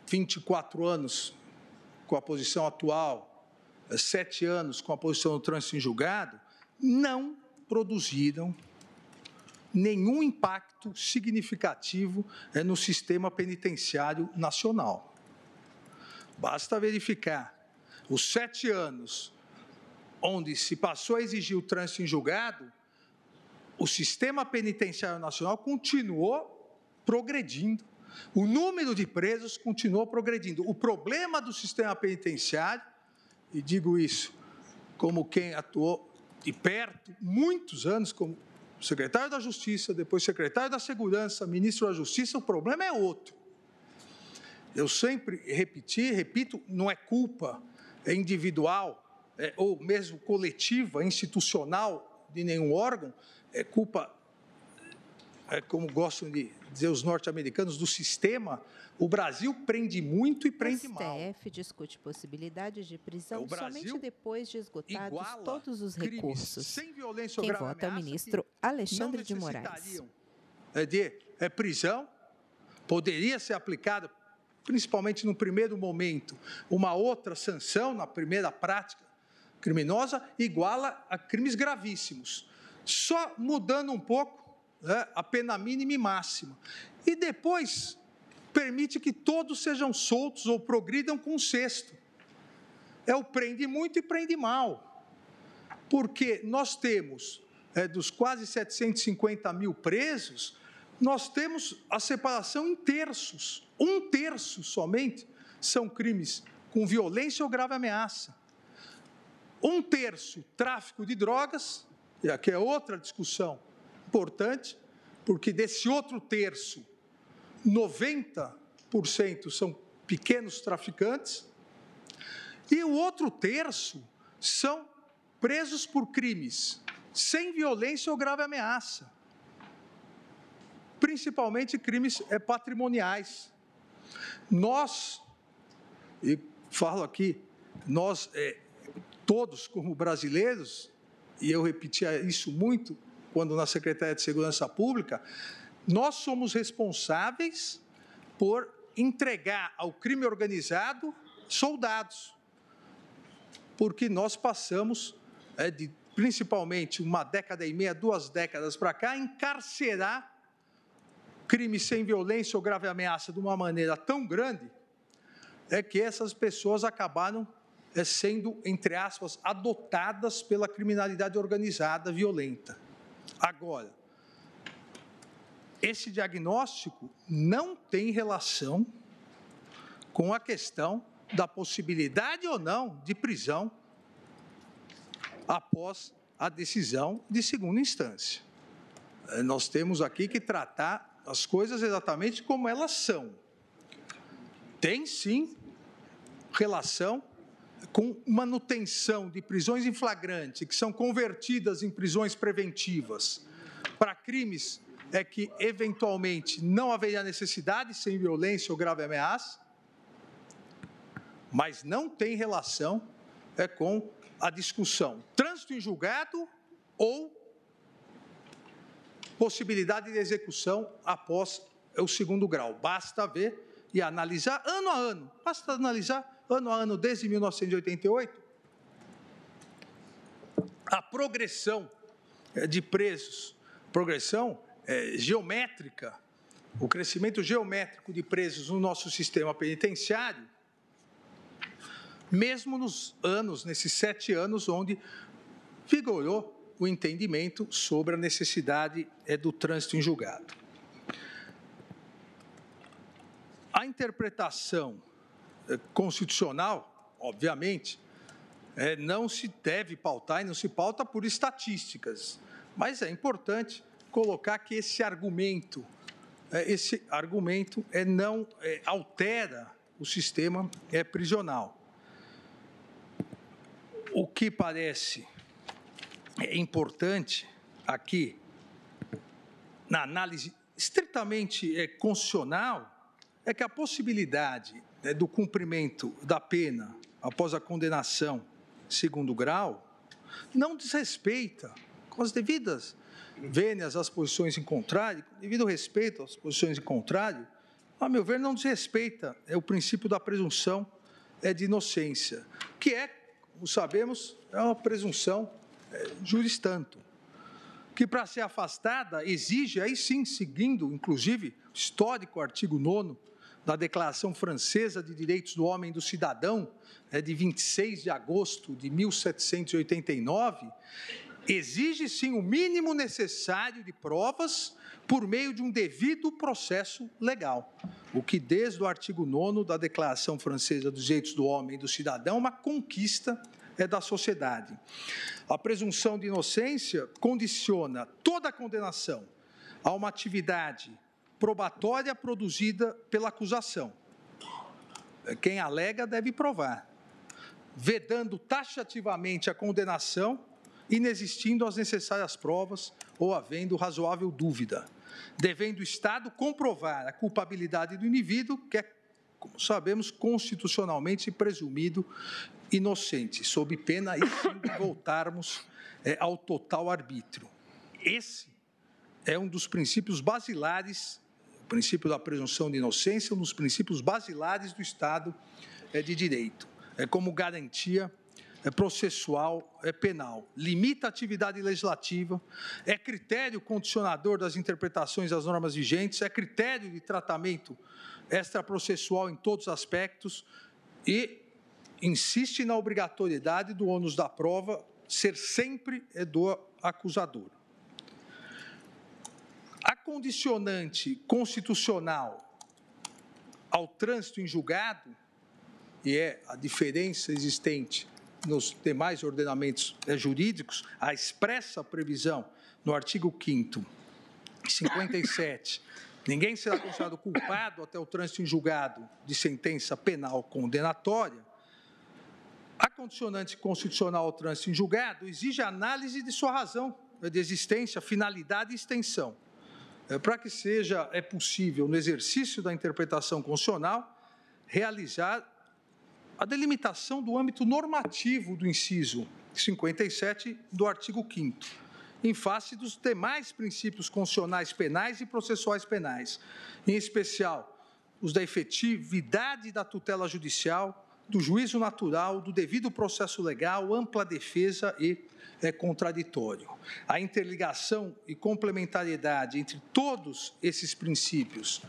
24 anos com a posição atual, 7 anos com a posição do trânsito em julgado, não produziram nenhum impacto significativo no sistema penitenciário nacional. Basta verificar os 7 anos onde se passou a exigir o trânsito em julgado, o sistema penitenciário nacional continuou progredindo, o número de presos continuou progredindo. O problema do sistema penitenciário, e digo isso como quem atuou de perto, muitos anos, como secretário da Justiça, depois secretário da Segurança, ministro da Justiça, o problema é outro. Eu sempre repito, não é culpa individual ou mesmo coletiva, institucional de nenhum órgão, é culpa, como gostam de dizer os norte-americanos, do sistema. O Brasil prende muito e prende mal. O STF discute possibilidade de prisão somente depois de esgotados todos os recursos. Sem violência ou Quem grave vota é o ameaça, ministro Alexandre de Moraes. De prisão, poderia ser aplicada, principalmente no primeiro momento, uma outra sanção na primeira prática criminosa, iguala a crimes gravíssimos, só mudando um pouco a pena mínima e máxima. E depois permite que todos sejam soltos ou progridam com o sexto. É o prende muito e prende mal. Porque nós temos, dos quase 750 mil presos, nós temos a separação em terços. 1/3 somente são crimes com violência ou grave ameaça. 1/3 tráfico de drogas, e aqui é outra discussão importante, porque desse outro terço, 90% são pequenos traficantes, e o outro terço são presos por crimes sem violência ou grave ameaça, principalmente crimes patrimoniais. Nós, e falo aqui, nós todos como brasileiros, e eu repetia isso muito quando na Secretaria de Segurança Pública, nós somos responsáveis por entregar ao crime organizado soldados, porque nós passamos, principalmente 1 década e meia, 2 décadas para cá, a encarcerar crimes sem violência ou grave ameaça de uma maneira tão grande, que essas pessoas acabaram sendo, entre aspas, adotadas pela criminalidade organizada violenta. Agora, esse diagnóstico não tem relação com a questão da possibilidade ou não de prisão após a decisão de segunda instância. Nós temos aqui que tratar as coisas exatamente como elas são. Tem, sim, relação com manutenção de prisões em flagrante, que são convertidas em prisões preventivas, para crimes que, eventualmente, não haveria necessidade, sem violência ou grave ameaça, mas não tem relação com a discussão trânsito em julgado ou possibilidade de execução após o segundo grau. Basta ver e analisar ano a ano. Basta analisar ano a ano desde 1988 a progressão de presos, progressão geométrica, o crescimento geométrico de presos no nosso sistema penitenciário, mesmo nesses 7 anos onde vigorou o entendimento sobre a necessidade do trânsito em julgado. A interpretação constitucional, obviamente, não se deve pautar e não se pauta por estatísticas, mas é importante colocar que esse argumento não altera o sistema prisional. O que parece importante aqui, na análise estritamente constitucional, é que a possibilidade do cumprimento da pena após a condenação em segundo grau não desrespeita, com as devidas vênias às posições em contrário, devido respeito às posições em contrário, a meu ver, não desrespeita o princípio da presunção de inocência, que como sabemos, é uma presunção juris tanto, que para ser afastada exige, aí sim, seguindo, inclusive, o histórico artigo 9º da Declaração Francesa de Direitos do Homem e do Cidadão, de 26 de agosto de 1789, exige sim o mínimo necessário de provas por meio de um devido processo legal, o que desde o artigo 9º da Declaração Francesa dos Direitos do Homem e do Cidadão é uma conquista da sociedade. A presunção de inocência condiciona toda a condenação a uma atividade probatória produzida pela acusação. Quem alega deve provar, vedando taxativamente a condenação, inexistindo as necessárias provas ou havendo razoável dúvida, devendo o Estado comprovar a culpabilidade do indivíduo, que é, como sabemos, constitucionalmente presumido inocente, sob pena, aí sim, de voltarmos ao total arbítrio. Esse é um dos princípios basilares, o princípio da presunção de inocência, um dos princípios basilares do Estado de Direito, como garantia processual penal. Limita a atividade legislativa, é critério condicionador das interpretações das normas vigentes, é critério de tratamento extraprocessual em todos os aspectos e insiste na obrigatoriedade do ônus da prova ser sempre do acusador. A condicionante constitucional ao trânsito em julgado, e é a diferença existente nos demais ordenamentos jurídicos, a expressa previsão no artigo 5º, 57, ninguém será considerado culpado até o trânsito em julgado de sentença penal condenatória. A condicionante constitucional ao trânsito em julgado exige análise de sua razão de existência, finalidade e extensão, para que seja possível, no exercício da interpretação constitucional, realizar a delimitação do âmbito normativo do inciso 57 do artigo 5º, em face dos demais princípios constitucionais penais e processuais penais, em especial os da efetividade da tutela judicial, do juízo natural, do devido processo legal, ampla defesa e contraditório. A interligação e complementariedade entre todos esses princípios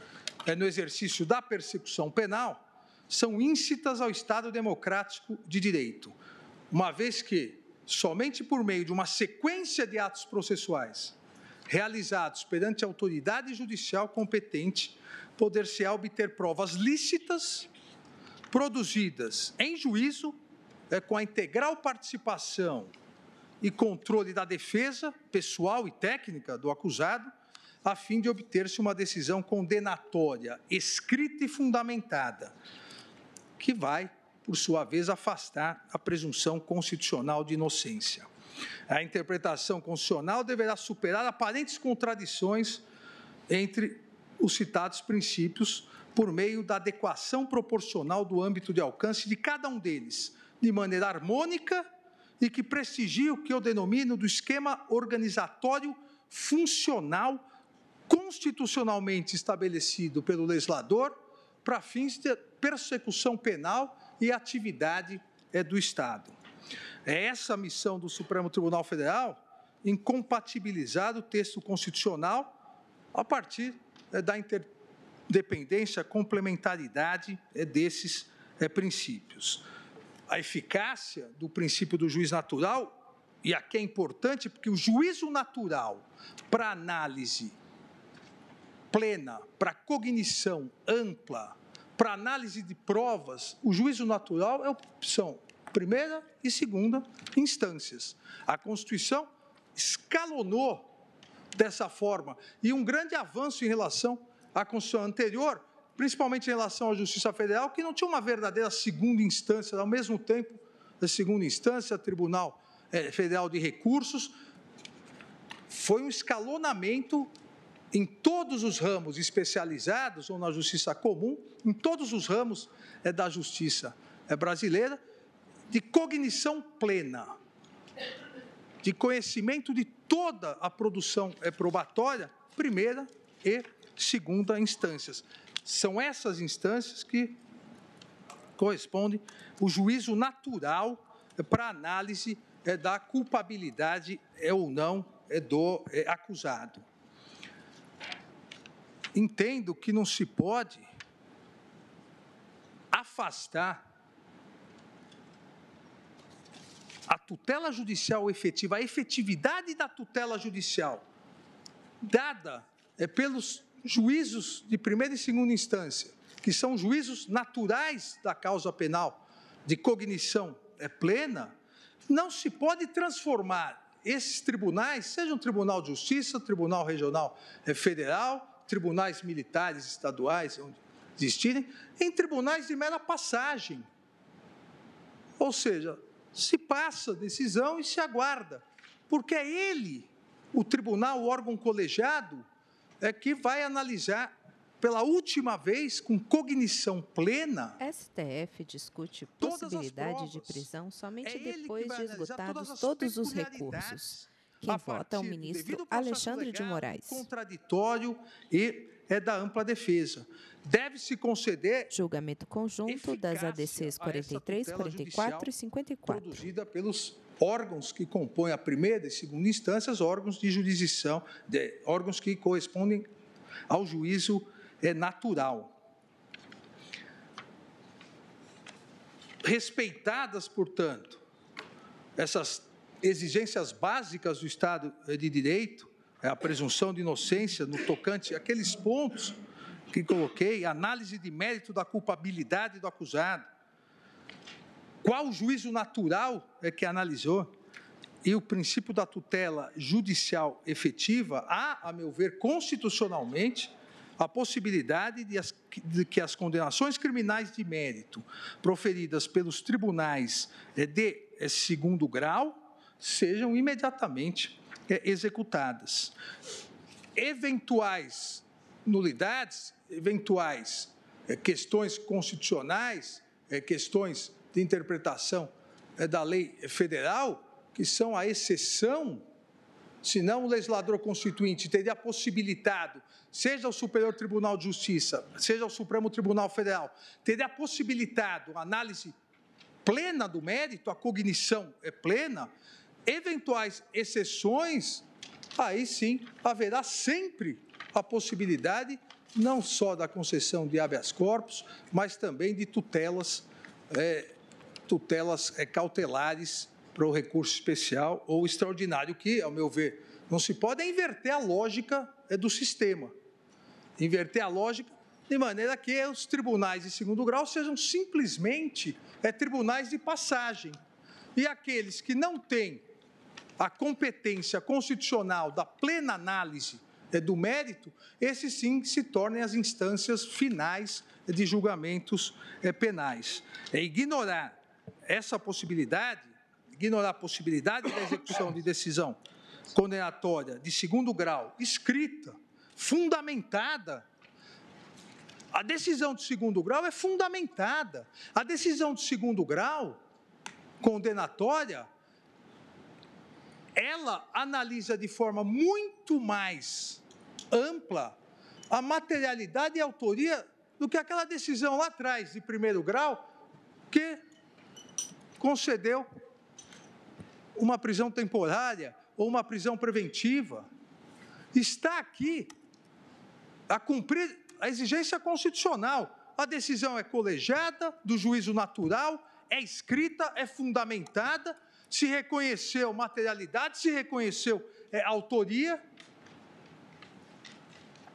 no exercício da persecução penal são íncitas ao Estado democrático de direito, uma vez que, somente por meio de uma sequência de atos processuais realizados perante a autoridade judicial competente, poder-se-á obter provas lícitas produzidas em juízo, com a integral participação e controle da defesa pessoal e técnica do acusado, a fim de obter-se uma decisão condenatória, escrita e fundamentada, que vai por sua vez, afastar a presunção constitucional de inocência. A interpretação constitucional deverá superar aparentes contradições entre os citados princípios por meio da adequação proporcional do âmbito de alcance de cada um deles, de maneira harmônica e que prestigie o que eu denomino do esquema organizatório funcional constitucionalmente estabelecido pelo legislador para fins de persecução penal e atividade do Estado. É essa a missão do Supremo Tribunal Federal, incompatibilizar o texto constitucional a partir da interdependência, complementaridade desses princípios. A eficácia do princípio do juiz natural, e aqui é importante porque o juízo natural para análise plena, para cognição ampla, para análise de provas, o juízo natural é opção primeira e segunda instâncias. A Constituição escalonou dessa forma, e um grande avanço em relação à Constituição anterior, principalmente em relação à Justiça Federal, que não tinha uma verdadeira segunda instância, ao mesmo tempo, a segunda instância, Tribunal Federal de Recursos, foi um escalonamento em todos os ramos especializados, ou na justiça comum, em todos os ramos da justiça brasileira, de cognição plena, de conhecimento de toda a produção probatória, primeira e segunda instâncias. São essas instâncias que correspondem o juízo natural para análise da culpabilidade ou não do acusado. Entendo que não se pode afastar a tutela judicial efetiva, a efetividade da tutela judicial dada pelos juízos de primeira e segunda instância, que são juízos naturais da causa penal, de cognição plena, não se pode transformar esses tribunais, seja um Tribunal de Justiça, Tribunal Regional Federal, tribunais militares estaduais, onde existirem, em tribunais de mera passagem. Ou seja, se passa a decisão e se aguarda, porque é ele, o tribunal, o órgão colegiado, que vai analisar pela última vez, com cognição plena. STF discute possibilidade de prisão somente depois de esgotados todos os recursos. Quem vota é o ministro Alexandre de Moraes. Contraditório e da ampla defesa. Deve-se conceder julgamento conjunto das ADCs 43, 44 e 54. Produzida pelos órgãos que compõem a primeira e segunda instâncias, órgãos de jurisdição, órgãos que correspondem ao juízo natural. Respeitadas, portanto, essas exigências básicas do Estado de Direito, a presunção de inocência no tocante àqueles pontos que coloquei, análise de mérito da culpabilidade do acusado, qual o juízo natural que analisou, e o princípio da tutela judicial efetiva, há, a meu ver, constitucionalmente, a possibilidade de que as condenações criminais de mérito proferidas pelos tribunais de segundo grau sejam imediatamente executadas. Eventuais nulidades, eventuais questões constitucionais, questões de interpretação da lei federal, que são a exceção, senão o legislador constituinte teria possibilitado, seja o Superior Tribunal de Justiça, seja o Supremo Tribunal Federal, teria possibilitado a análise plena do mérito, a cognição plena. Eventuais exceções, aí sim haverá sempre a possibilidade não só da concessão de habeas corpus, mas também de tutelas cautelares para o recurso especial ou extraordinário, que, ao meu ver, não se pode inverter a lógica do sistema. Inverter a lógica de maneira que os tribunais de segundo grau sejam simplesmente tribunais de passagem. E aqueles que não têm a competência constitucional da plena análise do mérito, esses sim se tornem as instâncias finais de julgamentos penais. Ignorar essa possibilidade, ignorar a possibilidade da execução de decisão condenatória de segundo grau, escrita, fundamentada. A decisão de segundo grau é fundamentada. A decisão de segundo grau, condenatória, ela analisa de forma muito mais ampla a materialidade e a autoria do que aquela decisão lá atrás, de primeiro grau, que concedeu uma prisão temporária ou uma prisão preventiva. Está aqui a cumprir a exigência constitucional. A decisão é colegiada, do juízo natural, é escrita, é fundamentada, se reconheceu materialidade, se reconheceu autoria.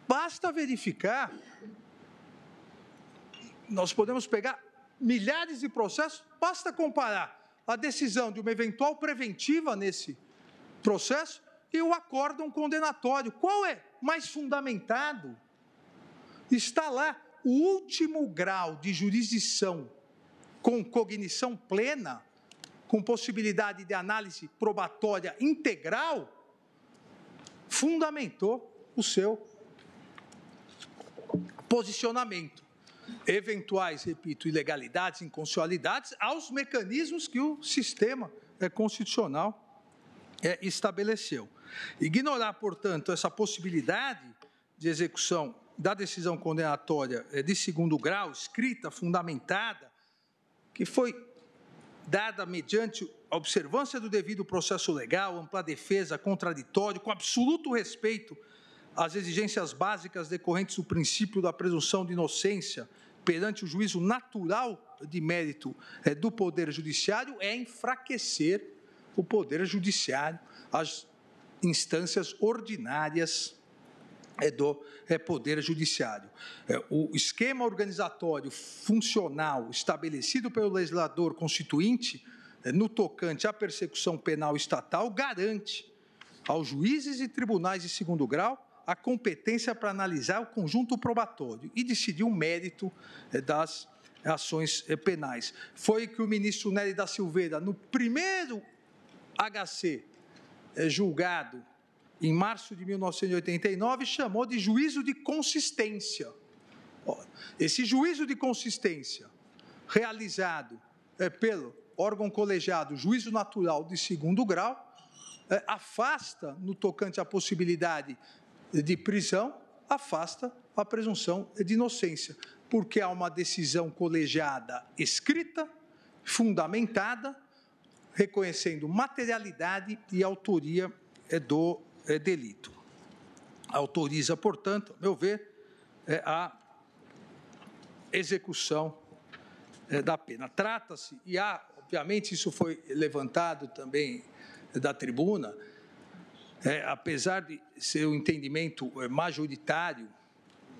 Basta verificar, nós podemos pegar milhares de processos, basta comparar a decisão de uma eventual preventiva nesse processo e o acórdão condenatório. Qual é mais fundamentado? Está lá o último grau de jurisdição com cognição plena, com possibilidade de análise probatória integral, fundamentou o seu posicionamento. Eventuais, repito, ilegalidades, inconstitucionalidades, aos mecanismos que o sistema constitucional estabeleceu. Ignorar, portanto, essa possibilidade de execução da decisão condenatória de segundo grau, escrita, fundamentada, que foi dada mediante a observância do devido processo legal, ampla defesa, contraditório, com absoluto respeito às exigências básicas decorrentes do princípio da presunção de inocência perante o juízo natural de mérito do Poder Judiciário, é enfraquecer o Poder Judiciário, as instâncias ordinárias do Poder Judiciário. O esquema organizatório funcional estabelecido pelo legislador constituinte no tocante à persecução penal estatal garante aos juízes e tribunais de segundo grau a competência para analisar o conjunto probatório e decidir o mérito das ações penais. Foi que o ministro Nery da Silveira, no primeiro HC julgado em março de 1989, chamou de juízo de consistência. Esse juízo de consistência, realizado pelo órgão colegiado juízo natural de segundo grau, afasta, no tocante à possibilidade de prisão, afasta a presunção de inocência, porque há uma decisão colegiada escrita, fundamentada, reconhecendo materialidade e autoria do delito. Autoriza, portanto, a meu ver, a execução da pena. Trata-se, e há, obviamente, isso foi levantado também da tribuna, apesar de ser um entendimento majoritário,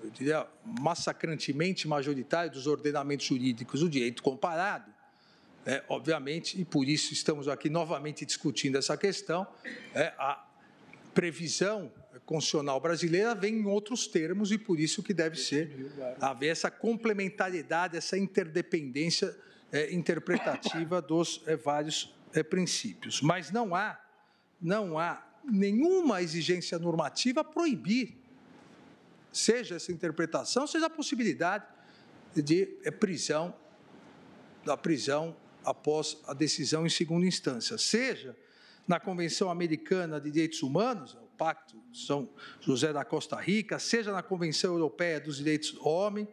eu diria massacrantemente majoritário dos ordenamentos jurídicos, o direito comparado, obviamente, e por isso estamos aqui novamente discutindo essa questão, a previsão constitucional brasileira vem em outros termos e por isso que deve ser haver essa complementariedade, essa interdependência interpretativa dos vários princípios. Mas não há nenhuma exigência normativa a proibir, seja essa interpretação, seja a possibilidade de prisão, da prisão após a decisão em segunda instância, seja na Convenção Americana de Direitos Humanos, o Pacto de São José da Costa Rica, seja na Convenção Europeia dos Direitos do Homem,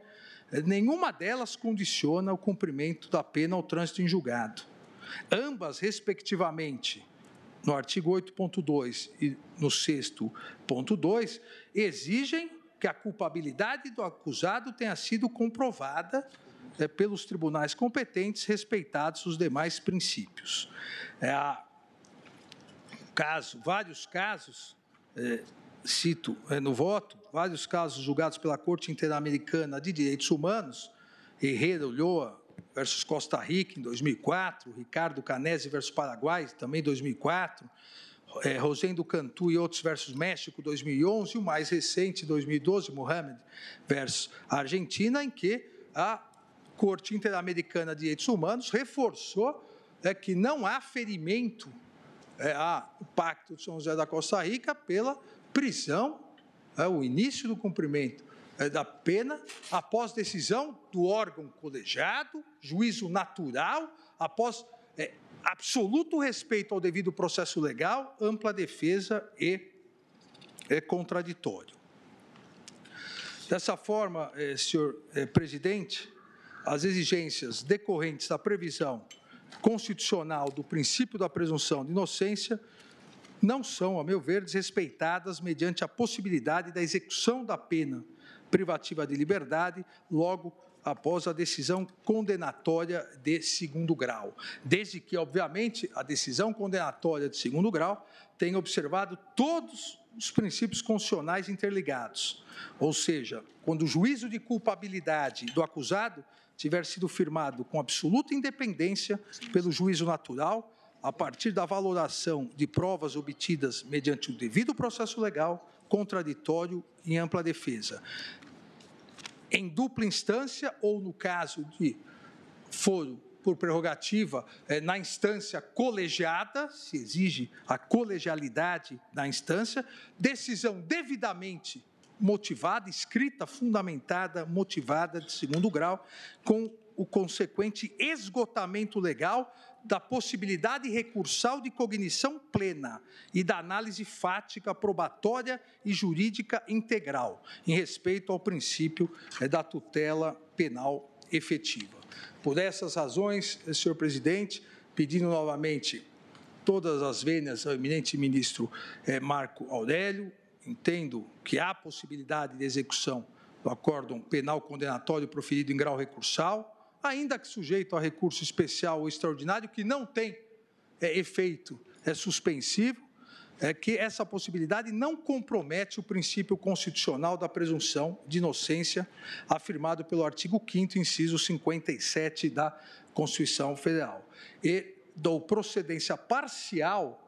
nenhuma delas condiciona o cumprimento da pena ao trânsito em julgado. Ambas, respectivamente, no artigo 8.2 e no 6.2, exigem que a culpabilidade do acusado tenha sido comprovada pelos tribunais competentes, respeitados os demais princípios. Vários casos, cito no voto, vários casos julgados pela Corte Interamericana de Direitos Humanos, Herrera Ulloa versus Costa Rica, em 2004, Ricardo Canese versus Paraguai, também em 2004, Rosendo Cantu e outros versus México, 2011, e o mais recente, 2012, Mohamed versus Argentina, em que a Corte Interamericana de Direitos Humanos reforçou que não há ferimento ao Pacto de São José da Costa Rica pela prisão, o início do cumprimento da pena após decisão do órgão colegiado, juízo natural, após absoluto respeito ao devido processo legal, ampla defesa e contraditório. Dessa forma, senhor presidente, as exigências decorrentes da previsão constitucional do princípio da presunção de inocência não são, a meu ver, desrespeitadas mediante a possibilidade da execução da pena privativa de liberdade logo após a decisão condenatória de segundo grau, desde que, obviamente, a decisão condenatória de segundo grau tenha observado todos os princípios constitucionais interligados, ou seja, quando o juízo de culpabilidade do acusado tiver sido firmado com absoluta independência pelo juízo natural, a partir da valoração de provas obtidas mediante o devido processo legal, contraditório e ampla defesa. Em dupla instância ou, no caso de foro por prerrogativa, na instância colegiada, se exige a colegialidade da instância, decisão devidamente motivada, escrita, fundamentada, motivada de segundo grau, com o consequente esgotamento legal da possibilidade recursal de cognição plena e da análise fática, probatória e jurídica integral, em respeito ao princípio da tutela penal efetiva. Por essas razões, senhor presidente, pedindo novamente todas as vênias ao eminente ministro Marco Aurélio, entendo que há possibilidade de execução do acórdão penal condenatório proferido em grau recursal, ainda que sujeito a recurso especial ou extraordinário, que não tem efeito suspensivo, que essa possibilidade não compromete o princípio constitucional da presunção de inocência, afirmado pelo artigo 5º, inciso 57 da Constituição Federal. E dou procedência parcial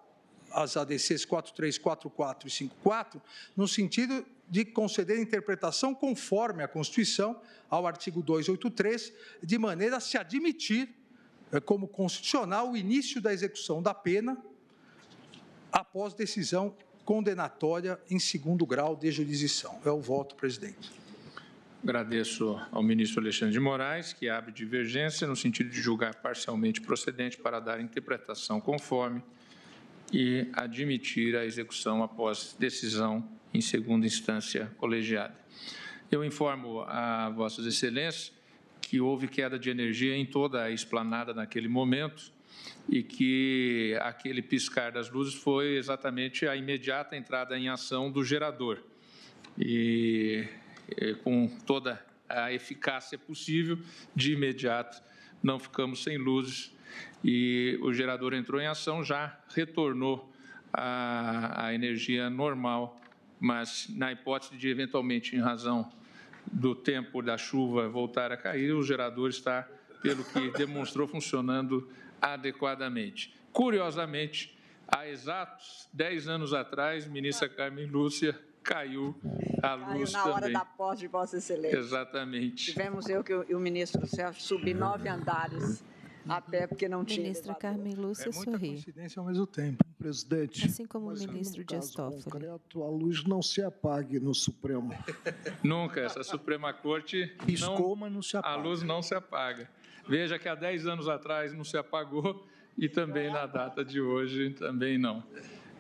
às ADCs 43, 44 e 54, no sentido de conceder interpretação conforme a Constituição ao artigo 283, de maneira a se admitir como constitucional o início da execução da pena após decisão condenatória em segundo grau de jurisdição. É o voto, presidente. Agradeço ao ministro Alexandre de Moraes, que abre divergência no sentido de julgar parcialmente procedente para dar interpretação conforme e admitir a execução após decisão em segunda instância colegiada. Eu informo a Vossas Excelências que houve queda de energia em toda a esplanada naquele momento e que aquele piscar das luzes foi exatamente a imediata entrada em ação do gerador. E com toda a eficácia possível, de imediato, não ficamos sem luzes e o gerador entrou em ação, já retornou a energia normal, mas na hipótese de, eventualmente, em razão do tempo da chuva voltar a cair, o gerador está, pelo que demonstrou, funcionando adequadamente. Curiosamente, há exatos 10 anos atrás, ministra Carmen Lúcia, caiu a luz na também. Hora da posse de Vossa Excelência. Exatamente. Tivemos eu e o ministro Celso subir 9 andares a pé, porque não tinha. Ministra Carmen Lúcia sorri. Coincidência ao mesmo tempo. Presidente, assim como o ministro Dias Toffoli. Concreto, a luz não se apague no Supremo. Nunca, essa Suprema Corte Piscou, mas não se apaga. A luz não se apaga. Veja que há 10 anos atrás não se apagou e também na data de hoje também não.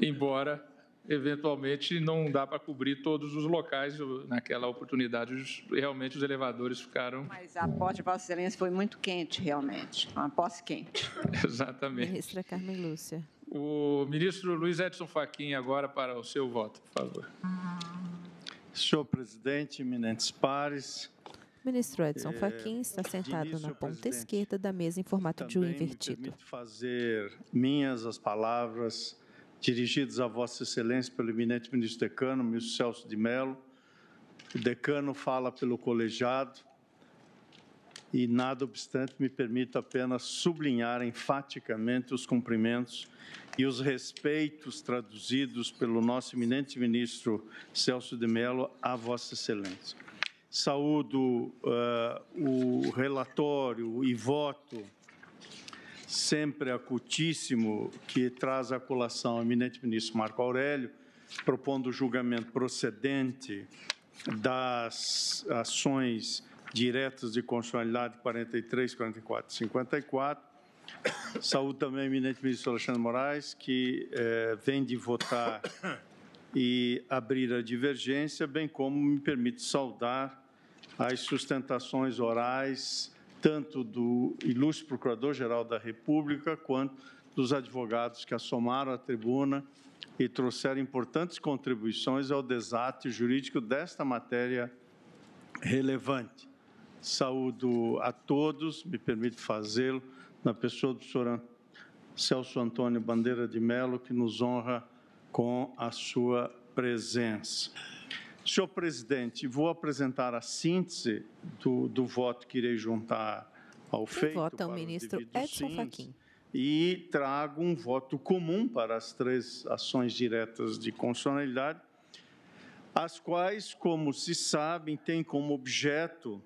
Embora, eventualmente, não dá para cobrir todos os locais. Naquela oportunidade, realmente os elevadores ficaram... Mas a posse de Vossa Excelência foi muito quente, realmente. Uma posse quente. Exatamente. Ministra Carmen Lúcia. O ministro Luiz Edson Fachin, agora para o seu voto, por favor. Senhor presidente, eminentes pares. Ministro Edson Fachin está sentado na ponta esquerda da mesa em formato de U invertido. Me permito fazer minhas as palavras dirigidas a Vossa Excelência pelo eminente ministro decano, ministro Celso de Mello. O decano fala pelo colegiado e, nada obstante, me permito apenas sublinhar enfaticamente os cumprimentos e os respeitos traduzidos pelo nosso eminente ministro Celso de Mello a Vossa Excelência. Saúdo o relatório e voto sempre acutíssimo que traz à colação o eminente ministro Marco Aurélio, propondo o julgamento procedente das ações diretas de constitucionalidade 43, 44 e 54. Saúdo também o eminente ministro Alexandre de Moraes, que vem de votar e abrir a divergência, bem como me permite saudar as sustentações orais, tanto do ilustre Procurador-Geral da República, quanto dos advogados que assomaram à tribuna e trouxeram importantes contribuições ao desate jurídico desta matéria relevante. Saúdo a todos, me permito fazê-lo, na pessoa do senhor Celso Antônio Bandeira de Mello, que nos honra com a sua presença. Senhor presidente, vou apresentar a síntese do voto que irei juntar ao feito. Vota o ministro Edson Fachin. E trago um voto comum para as 3 ações diretas de constitucionalidade, as quais, como se sabem, têm como objeto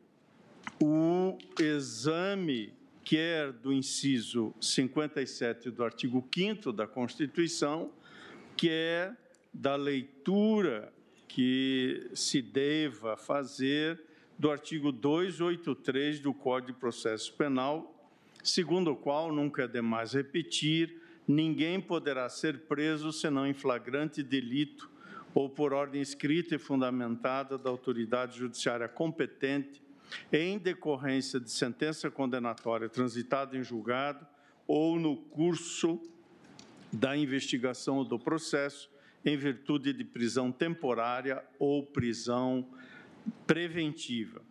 o exame, quer do inciso 57 do artigo 5º da Constituição, quer da leitura que se deva fazer do artigo 283 do Código de Processo Penal, segundo o qual, nunca é demais repetir, ninguém poderá ser preso senão em flagrante delito ou por ordem escrita e fundamentada da autoridade judiciária competente, em decorrência de sentença condenatória transitada em julgado ou no curso da investigação ou do processo, em virtude de prisão temporária ou prisão preventiva.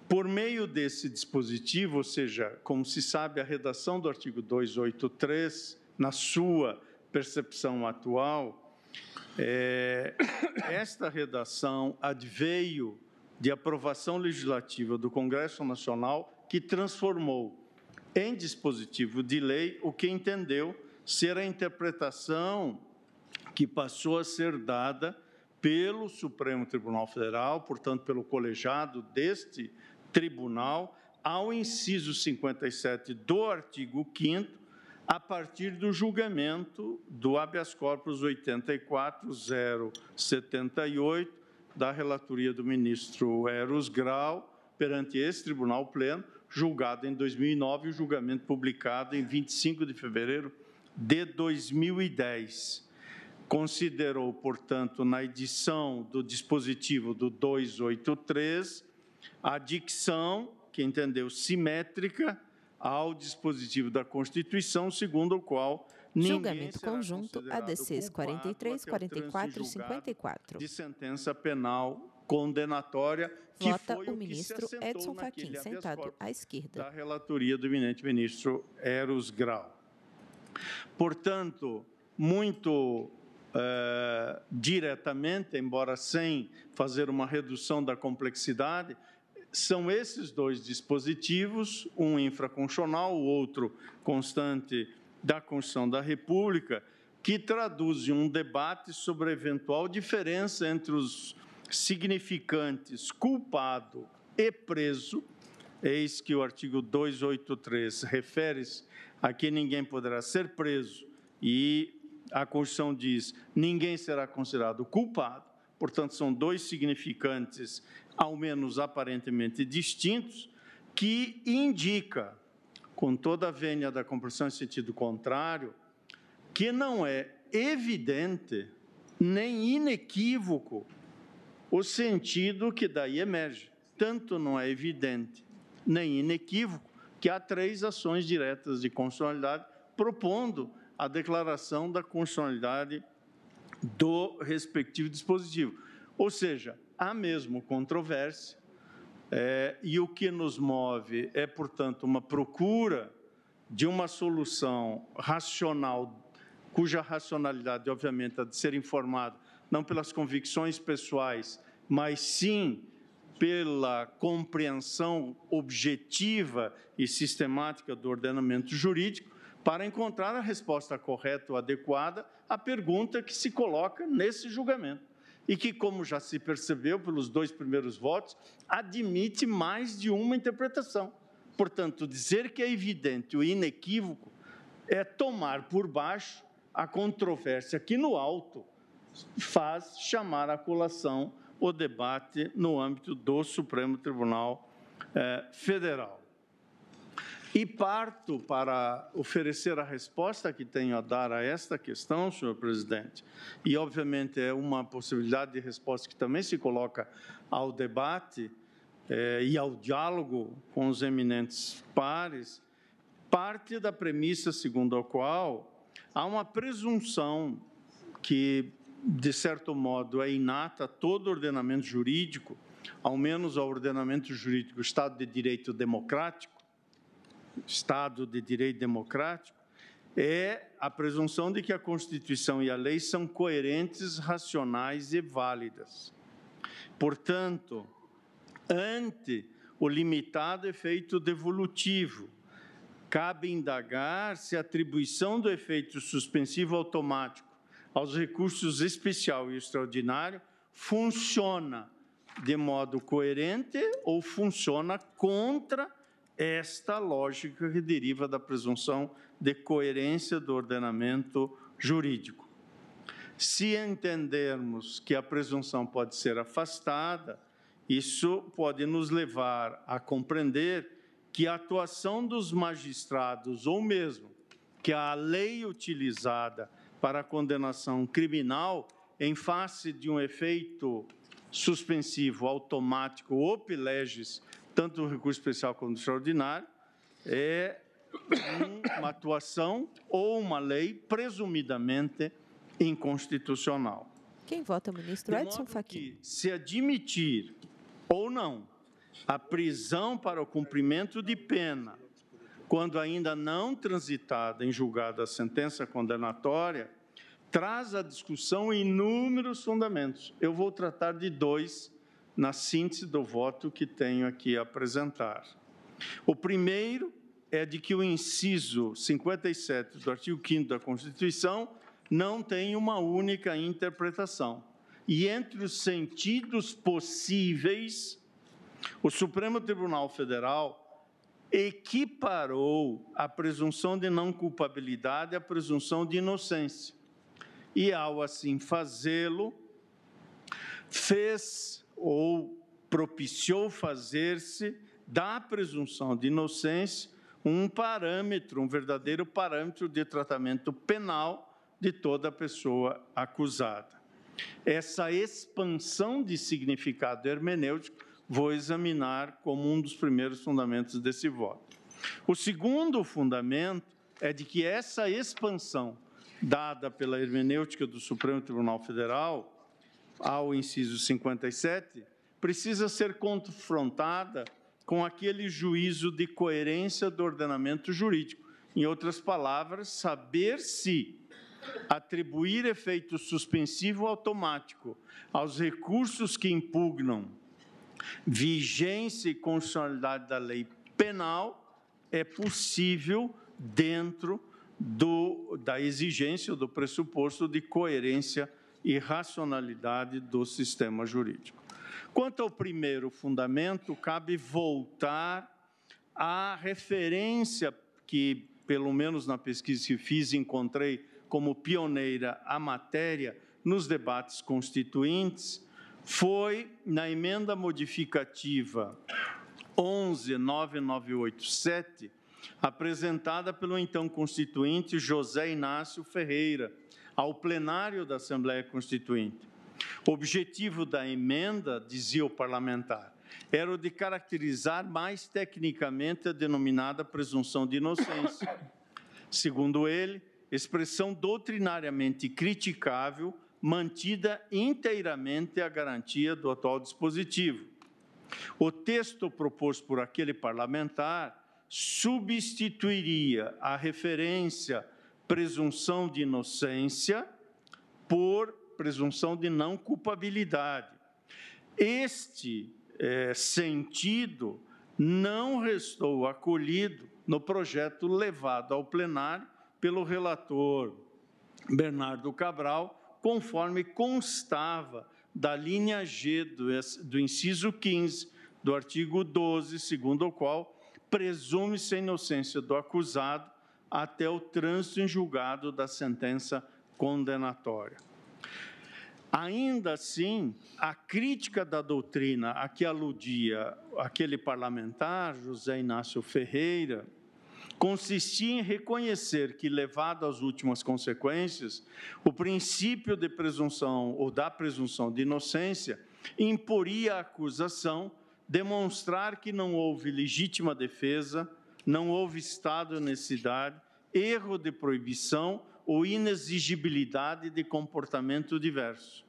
Por meio desse dispositivo, ou seja, como se sabe, a redação do artigo 283, na sua percepção atual, esta redação adveio de aprovação legislativa do Congresso Nacional, que transformou em dispositivo de lei o que entendeu ser a interpretação que passou a ser dada pelo Supremo Tribunal Federal, portanto, pelo colegiado deste tribunal, ao inciso 57 do artigo 5º, a partir do julgamento do habeas corpus 84.078, da relatoria do ministro Eros Grau, perante esse tribunal pleno, julgado em 2009, e o julgamento publicado em 25 de fevereiro de 2010. Considerou, portanto, na edição do dispositivo do 283, a dicção, que entendeu simétrica, ao dispositivo da Constituição, segundo o qual ninguém julgamento conjunto ADCs 43, 44 e 54. De sentença penal condenatória, que vota foi o ministro Edson Fachin, sentado à esquerda da relatoria do eminente ministro Eros Grau. Portanto, muito diretamente, embora sem fazer uma redução da complexidade, são esses 2 dispositivos, um infraconstitucional, o outro constante da Constituição da República, que traduzem um debate sobre a eventual diferença entre os significantes culpado e preso. Eis que o artigo 283 refere-se a que ninguém poderá ser preso e a Constituição diz ninguém será considerado culpado. Portanto, são 2 significantes, ao menos aparentemente distintos, que indica, com toda a vênia da compreensão em sentido contrário, que não é evidente nem inequívoco o sentido que daí emerge. Tanto não é evidente nem inequívoco que há 3 ações diretas de constitucionalidade propondo a declaração da constitucionalidade do respectivo dispositivo. Ou seja, há mesmo controvérsia, e o que nos move é, portanto, uma procura de uma solução racional, cuja racionalidade, obviamente, há de ser informada não pelas convicções pessoais, mas sim pela compreensão objetiva e sistemática do ordenamento jurídico, para encontrar a resposta correta ou adequada à pergunta que se coloca nesse julgamento. e que, como já se percebeu pelos 2 primeiros votos, admite mais de uma interpretação. Portanto, dizer que é evidente ou inequívoco é tomar por baixo a controvérsia que, no alto, faz chamar à colação o debate no âmbito do Supremo Tribunal Federal. E parto para oferecer a resposta que tenho a dar a esta questão, senhor presidente, e, obviamente, é uma possibilidade de resposta que também se coloca ao debate e ao diálogo com os eminentes pares, parte da premissa segundo a qual há uma presunção que, de certo modo, é inata a todo ordenamento jurídico, ao menos ao ordenamento jurídico, Estado de Direito Democrático, Estado de Direito Democrático, é a presunção de que a Constituição e a lei são coerentes, racionais e válidas. Portanto, ante o limitado efeito devolutivo, cabe indagar se a atribuição do efeito suspensivo automático aos recursos especial e extraordinário funciona de modo coerente ou funciona contra esta lógica que deriva da presunção de coerência do ordenamento jurídico. Se entendermos que a presunção pode ser afastada, isso pode nos levar a compreender que a atuação dos magistrados, ou mesmo que a lei utilizada para a condenação criminal, em face de um efeito suspensivo automático op legis, tanto o recurso especial quanto o extraordinário, é uma atuação ou uma lei presumidamente inconstitucional. Quem vota, ministro Edson Fachin? Se admitir ou não a prisão para o cumprimento de pena, quando ainda não transitada em julgado a sentença condenatória, traz à discussão inúmeros fundamentos. Eu vou tratar de 2 na síntese do voto que tenho aqui a apresentar. O primeiro é de que o inciso 57 do artigo 5º da Constituição não tem uma única interpretação. E entre os sentidos possíveis, o Supremo Tribunal Federal equiparou a presunção de não culpabilidade à presunção de inocência. E, ao assim fazê-lo, fez ou propiciou fazer-se da presunção de inocência um parâmetro, um verdadeiro parâmetro de tratamento penal de toda pessoa acusada. Essa expansão de significado hermenêutico vou examinar como um dos primeiros fundamentos desse voto. O segundo fundamento é de que essa expansão dada pela hermenêutica do Supremo Tribunal Federal ao inciso 57, precisa ser confrontada com aquele juízo de coerência do ordenamento jurídico. Em outras palavras, saber se atribuir efeito suspensivo automático aos recursos que impugnam vigência e constitucionalidade da lei penal é possível dentro da exigência, do pressuposto de coerência e racionalidade do sistema jurídico. Quanto ao primeiro fundamento, cabe voltar à referência que, pelo menos na pesquisa que fiz, encontrei como pioneira a matéria nos debates constituintes, foi na emenda modificativa 11.9987, apresentada pelo então constituinte José Inácio Ferreira, ao plenário da Assembleia Constituinte. O objetivo da emenda, dizia o parlamentar, era o de caracterizar mais tecnicamente a denominada presunção de inocência. Segundo ele, expressão doutrinariamente criticável, mantida inteiramente a garantia do atual dispositivo. O texto proposto por aquele parlamentar substituiria a referência presunção de inocência por presunção de não culpabilidade. Este sentido não restou acolhido no projeto levado ao plenário pelo relator Bernardo Cabral, conforme constava da linha G do inciso 15 do artigo 12, segundo o qual presume-se a inocência do acusado até o trânsito em julgado da sentença condenatória. Ainda assim, a crítica da doutrina a que aludia aquele parlamentar, José Inácio Ferreira, consistia em reconhecer que, levado às últimas consequências, o princípio de presunção ou da presunção de inocência imporia à acusação demonstrar que não houve legítima defesa, não houve estado de necessidade, erro de proibição ou inexigibilidade de comportamento diverso.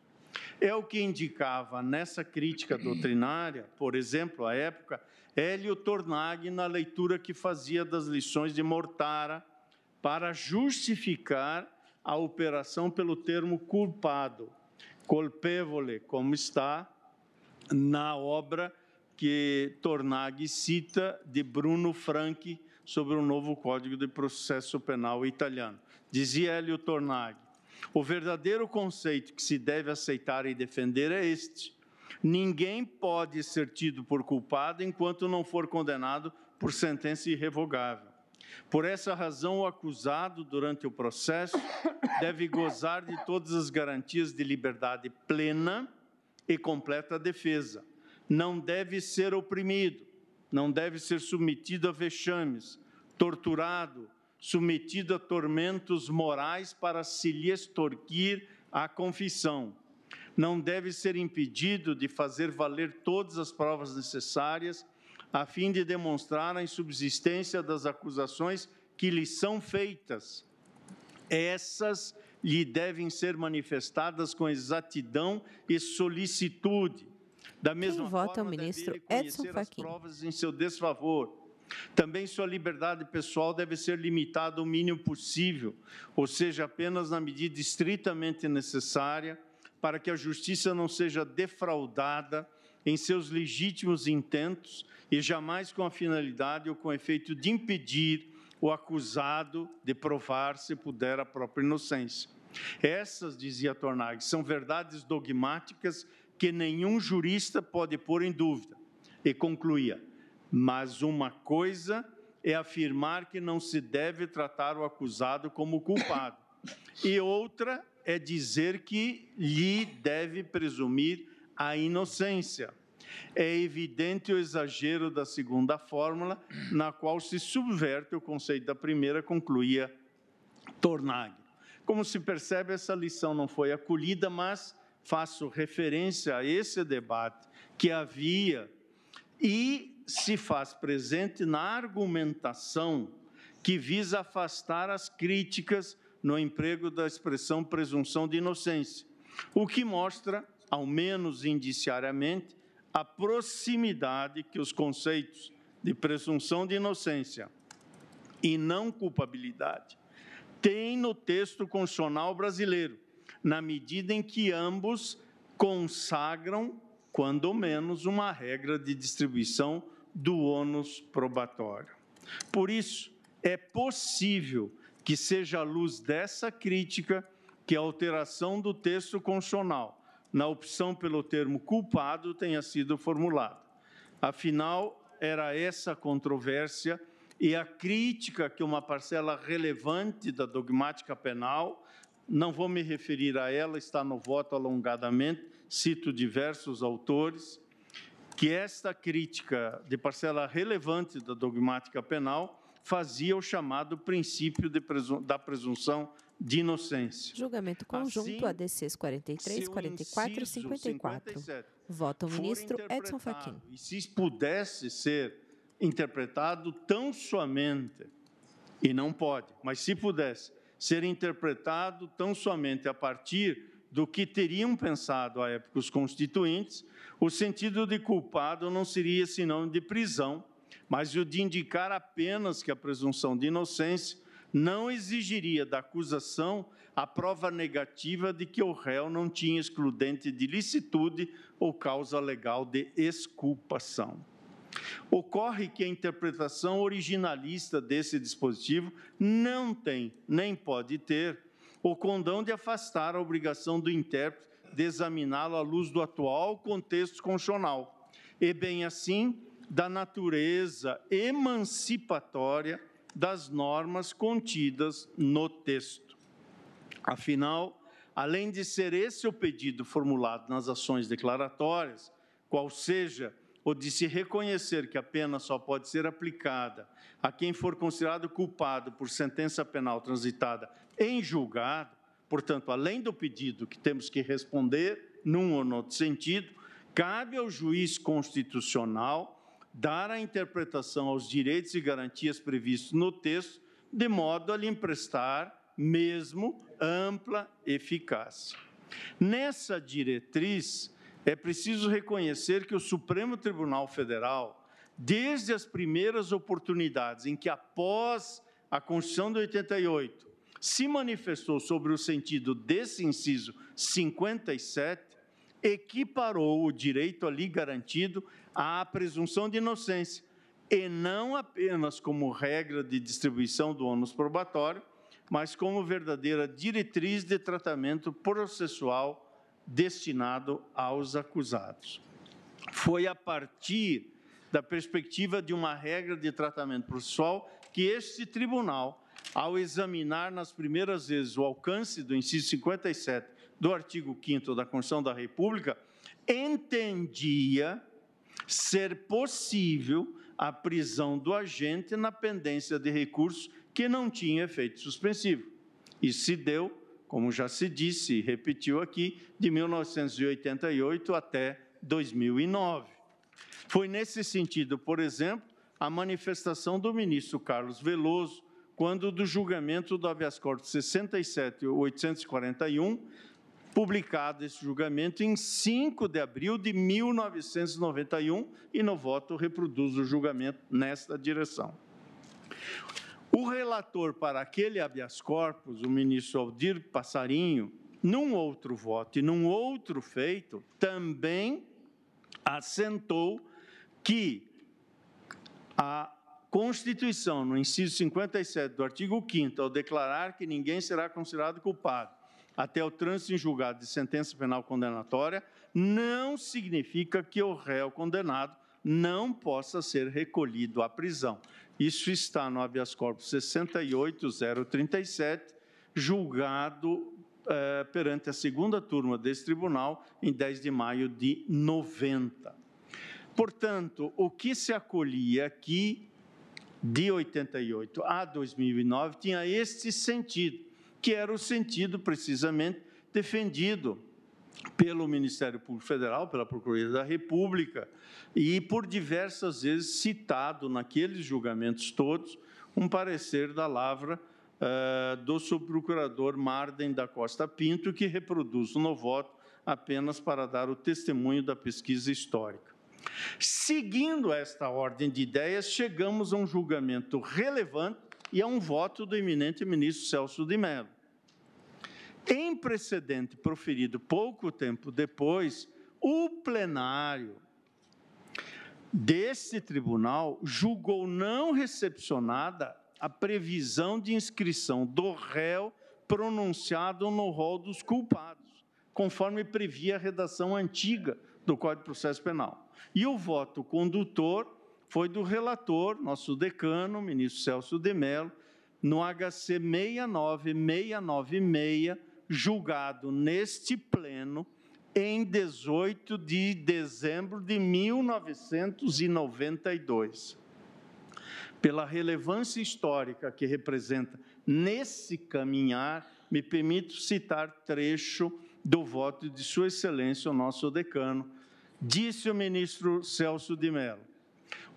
É o que indicava nessa crítica doutrinária, por exemplo, à época, Hélio Tornaghi, na leitura que fazia das lições de Mortara, para justificar a operação pelo termo culpado, colpevole, como está na obra que Tornaghi cita de Bruno Franchi sobre o novo Código de Processo Penal italiano. Dizia Hélio Tornaghi: o verdadeiro conceito que se deve aceitar e defender é este: ninguém pode ser tido por culpado enquanto não for condenado por sentença irrevogável. Por essa razão, o acusado, durante o processo, deve gozar de todas as garantias de liberdade plena e completa defesa. Não deve ser oprimido, não deve ser submetido a vexames, torturado, submetido a tormentos morais para se lhe extorquir a confissão. Não deve ser impedido de fazer valer todas as provas necessárias a fim de demonstrar a insubsistência das acusações que lhe são feitas. Essas lhe devem ser manifestadas com exatidão e solicitude. Da mesma vota forma, o ministro deve reconhecer Edson as Fachin. provas em seu desfavor. Também sua liberdade pessoal deve ser limitada ao mínimo possível, ou seja, apenas na medida estritamente necessária, para que a justiça não seja defraudada em seus legítimos intentos e jamais com a finalidade ou com o efeito de impedir o acusado de provar, se puder, a própria inocência. Essas, dizia Tornaghi, são verdades dogmáticas que nenhum jurista pode pôr em dúvida. E concluía: mas uma coisa é afirmar que não se deve tratar o acusado como culpado, e outra é dizer que lhe deve presumir a inocência. É evidente o exagero da segunda fórmula, na qual se subverte o conceito da primeira, concluía Tornaghi. Como se percebe, essa lição não foi acolhida, mas faço referência a esse debate que havia e se faz presente na argumentação que visa afastar as críticas no emprego da expressão presunção de inocência, o que mostra, ao menos indiciariamente, a proximidade que os conceitos de presunção de inocência e não culpabilidade têm no texto constitucional brasileiro, na medida em que ambos consagram, quando menos, uma regra de distribuição do ônus probatório. Por isso, é possível que seja à luz dessa crítica que a alteração do texto constitucional na opção pelo termo culpado tenha sido formulada. Afinal, era essa a controvérsia e a crítica que uma parcela relevante da dogmática penal, não vou me referir a ela, está no voto alongadamente, cito diversos autores, que esta crítica de parcela relevante da dogmática penal fazia o chamado princípio da presunção de inocência. Julgamento conjunto assim, ADCs 43, 44 e 54. Vota o ministro Edson Fachin. E se pudesse ser interpretado tão somente, e não pode, mas se pudesse ser interpretado tão somente a partir do que teriam pensado à época os constituintes, o sentido de culpado não seria sinônimo de prisão, mas o de indicar apenas que a presunção de inocência não exigiria da acusação a prova negativa de que o réu não tinha excludente de licitude ou causa legal de exculpação. Ocorre que a interpretação originalista desse dispositivo não tem, nem pode ter, o condão de afastar a obrigação do intérprete de examiná-lo à luz do atual contexto constitucional e, bem assim, da natureza emancipatória das normas contidas no texto. Afinal, além de ser esse o pedido formulado nas ações declaratórias, qual seja o de se reconhecer que a pena só pode ser aplicada a quem for considerado culpado por sentença penal transitada em julgado, portanto, além do pedido que temos que responder, num ou no outro sentido, cabe ao juiz constitucional dar a interpretação aos direitos e garantias previstos no texto, de modo a lhe emprestar mesmo ampla eficácia. Nessa diretriz, é preciso reconhecer que o Supremo Tribunal Federal, desde as primeiras oportunidades em que, após a Constituição de 88, se manifestou sobre o sentido desse inciso 57, equiparou o direito ali garantido à presunção de inocência, e não apenas como regra de distribuição do ônus probatório, mas como verdadeira diretriz de tratamento processual destinado aos acusados. Foi a partir da perspectiva de uma regra de tratamento processual que este tribunal, ao examinar nas primeiras vezes o alcance do inciso 57 do artigo 5º da Constituição da República, entendia ser possível a prisão do agente na pendência de recurso que não tinha efeito suspensivo. Isso se deu, como já se disse e repetiu aqui, de 1988 até 2009. Foi nesse sentido, por exemplo, a manifestação do ministro Carlos Veloso, quando do julgamento do habeas corpus 67.841, publicado esse julgamento em 5 de abril de 1991, e no voto reproduz o julgamento nesta direção. O relator para aquele habeas corpus, o ministro Aldir Passarinho, num outro voto e num outro feito, também assentou que a Constituição, no inciso 57 do artigo 5º, ao declarar que ninguém será considerado culpado até o trânsito em julgado de sentença penal condenatória, não significa que o réu condenado não possa ser recolhido à prisão. Isso está no habeas corpus 68.037, julgado perante a segunda turma desse tribunal em 10 de maio de 90. Portanto, o que se acolhia aqui, de 88 a 2009, tinha este sentido, que era o sentido, precisamente, defendido pelo Ministério Público Federal, pela Procuradoria da República, e por diversas vezes citado naqueles julgamentos todos, um parecer da lavra do subprocurador Marden da Costa Pinto, que reproduz no voto apenas para dar o testemunho da pesquisa histórica. Seguindo esta ordem de ideias, chegamos a um julgamento relevante e a um voto do eminente ministro Celso de Mello. Em precedente proferido pouco tempo depois, o plenário deste tribunal julgou não recepcionada a previsão de inscrição do réu pronunciado no rol dos culpados, conforme previa a redação antiga do Código de Processo Penal. E o voto condutor foi do relator, nosso decano, ministro Celso de Mello, no HC 69696, julgado neste pleno em 18 de dezembro de 1992. Pela relevância histórica que representa nesse caminhar, me permito citar trecho do voto de Sua Excelência, o nosso decano. Disse o ministro Celso de Mello: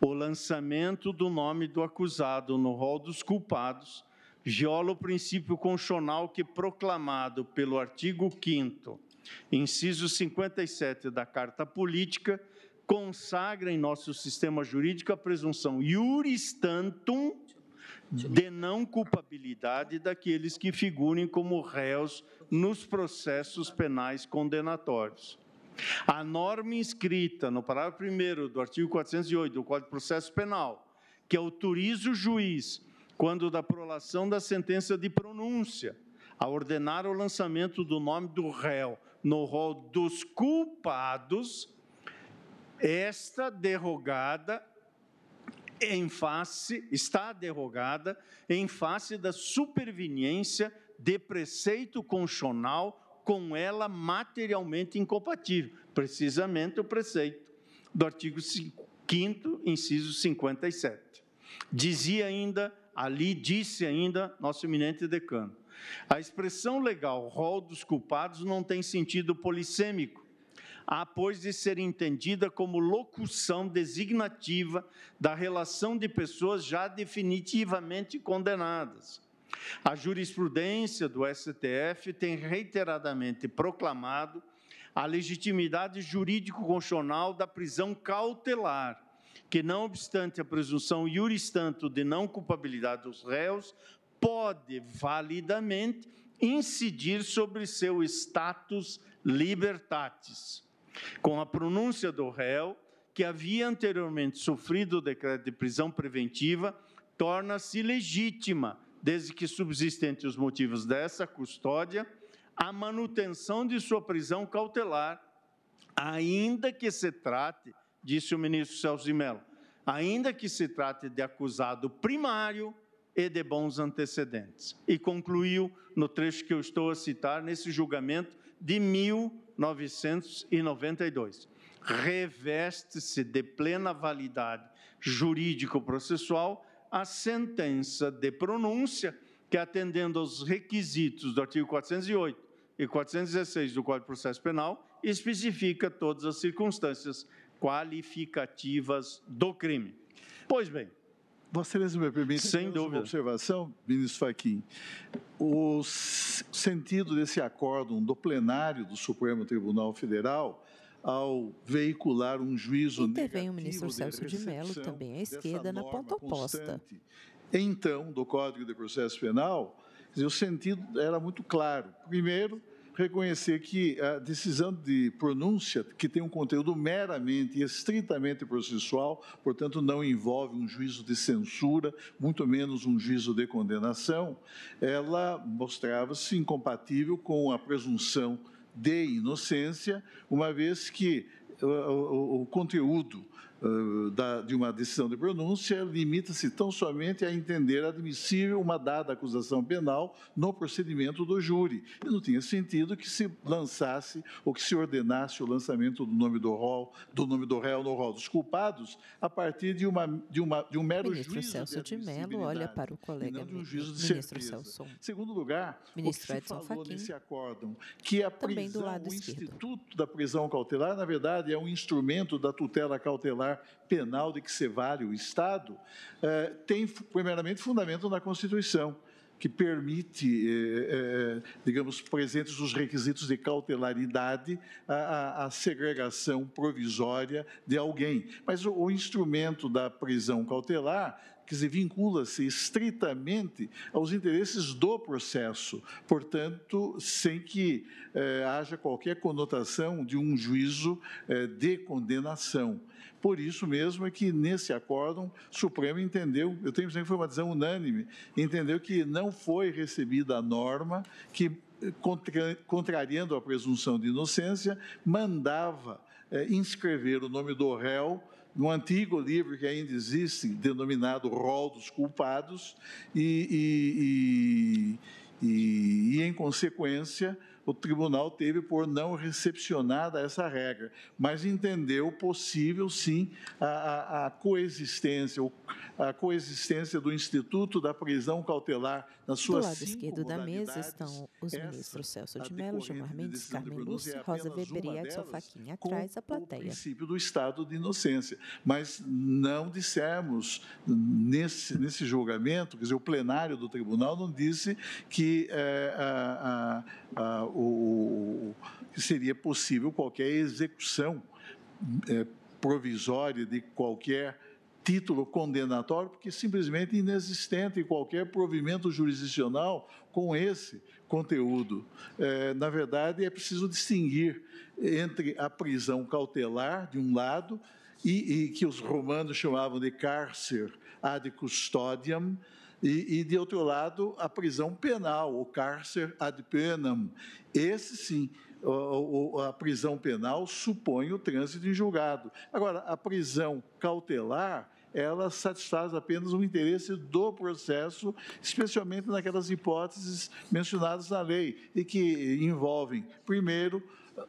o lançamento do nome do acusado no rol dos culpados viola o princípio constitucional que, proclamado pelo artigo 5º, inciso 57 da Carta Política, consagra em nosso sistema jurídico a presunção iuris tantum de não culpabilidade daqueles que figurem como réus nos processos penais condenatórios. A norma inscrita no parágrafo 1º do artigo 408 do Código de Processo Penal, que autoriza o juiz, quando da prolação da sentença de pronúncia, a ordenar o lançamento do nome do réu no rol dos culpados, está derrogada em face da superveniência de preceito constitucional com ela materialmente incompatível, precisamente o preceito do artigo 5º, inciso 57. Disse ainda nosso eminente decano, a expressão legal rol dos culpados não tem sentido polissêmico, há, pois, de ser entendida como locução designativa da relação de pessoas já definitivamente condenadas. A jurisprudência do STF tem reiteradamente proclamado a legitimidade jurídico-constitucional da prisão cautelar, que, não obstante a presunção iuris tanto de não culpabilidade dos réus, pode validamente incidir sobre seu status libertatis. Com a pronúncia do réu, que havia anteriormente sofrido o decreto de prisão preventiva, torna-se legítima, desde que subsistem entre os motivos dessa custódia, a manutenção de sua prisão cautelar, ainda que se trate, disse o ministro Celso de Mello, ainda que se trate de acusado primário e de bons antecedentes. E concluiu, no trecho que eu estou a citar, nesse julgamento de 1992. Reveste-se de plena validade jurídico-processual a sentença de pronúncia que, atendendo aos requisitos do artigo 408 e 416 do Código de Processo Penal, especifica todas as circunstâncias qualificativas do crime. Pois bem, Vossa Excelência me permite sem dúvida uma observação, ministro Fachin. O sentido desse acórdão do plenário do Supremo Tribunal Federal, ao veicular um juízo negativo. Intervém o ministro Celso de Mello, também à esquerda, na ponta oposta. Então, do Código de Processo Penal, o sentido era muito claro. Primeiro, reconhecer que a decisão de pronúncia, que tem um conteúdo meramente e estritamente processual, portanto, não envolve um juízo de censura, muito menos um juízo de condenação, ela mostrava-se incompatível com a presunção de inocência, uma vez que o conteúdo de uma decisão de pronúncia limita-se tão somente a entender admissível uma dada acusação penal no procedimento do júri. E não tinha sentido que se lançasse ou que se ordenasse o lançamento do nome do réu no rol dos culpados a partir de um mero juízo de Celso de Mello olha para o colega de um juízo de ministro certeza. Celso. Segundo lugar, ministro o que se Edson falou Fachin, nesse acórdão, que a prisão, o instituto da prisão cautelar, na verdade, é um instrumento da tutela cautelar penal de que se vale o Estado, tem, primeiramente, fundamento na Constituição, que permite, digamos, presentes os requisitos de cautelaridade, a segregação provisória de alguém. Mas o instrumento da prisão cautelar, quer dizer, vincula-se estritamente aos interesses do processo, portanto, sem que haja qualquer conotação de um juízo de condenação. Por isso mesmo é que, nesse acórdão, o Supremo entendeu, eu tenho a impressão que foi uma decisão unânime, entendeu que não foi recebida a norma que, contrariando a presunção de inocência, mandava inscrever o nome do réu no antigo livro que ainda existe, denominado Rol dos Culpados, e em consequência, o tribunal teve por não recepcionada essa regra, mas entendeu possível, sim, a coexistência do Instituto da prisão cautelar na sua do lado esquerdo da mesa estão os ministros Celso de Mello, Gilmar Mendes, Carmen Lúcia, Rosa Weber e Edson Fachin. Atrás, a plateia. O princípio do estado de inocência. Mas não dissemos, nesse julgamento, quer dizer, o plenário do tribunal não disse que que seria possível qualquer execução provisória de qualquer título condenatório, porque simplesmente inexistente qualquer provimento jurisdicional com esse conteúdo. Na verdade, é preciso distinguir entre a prisão cautelar, de um lado, e que os romanos chamavam de carcer ad custodiam, e, de outro lado, a prisão penal, o carcer ad penam. Esse, sim, a prisão penal supõe o trânsito em julgado. Agora, a prisão cautelar, ela satisfaz apenas o interesse do processo, especialmente naquelas hipóteses mencionadas na lei, e que envolvem, primeiro,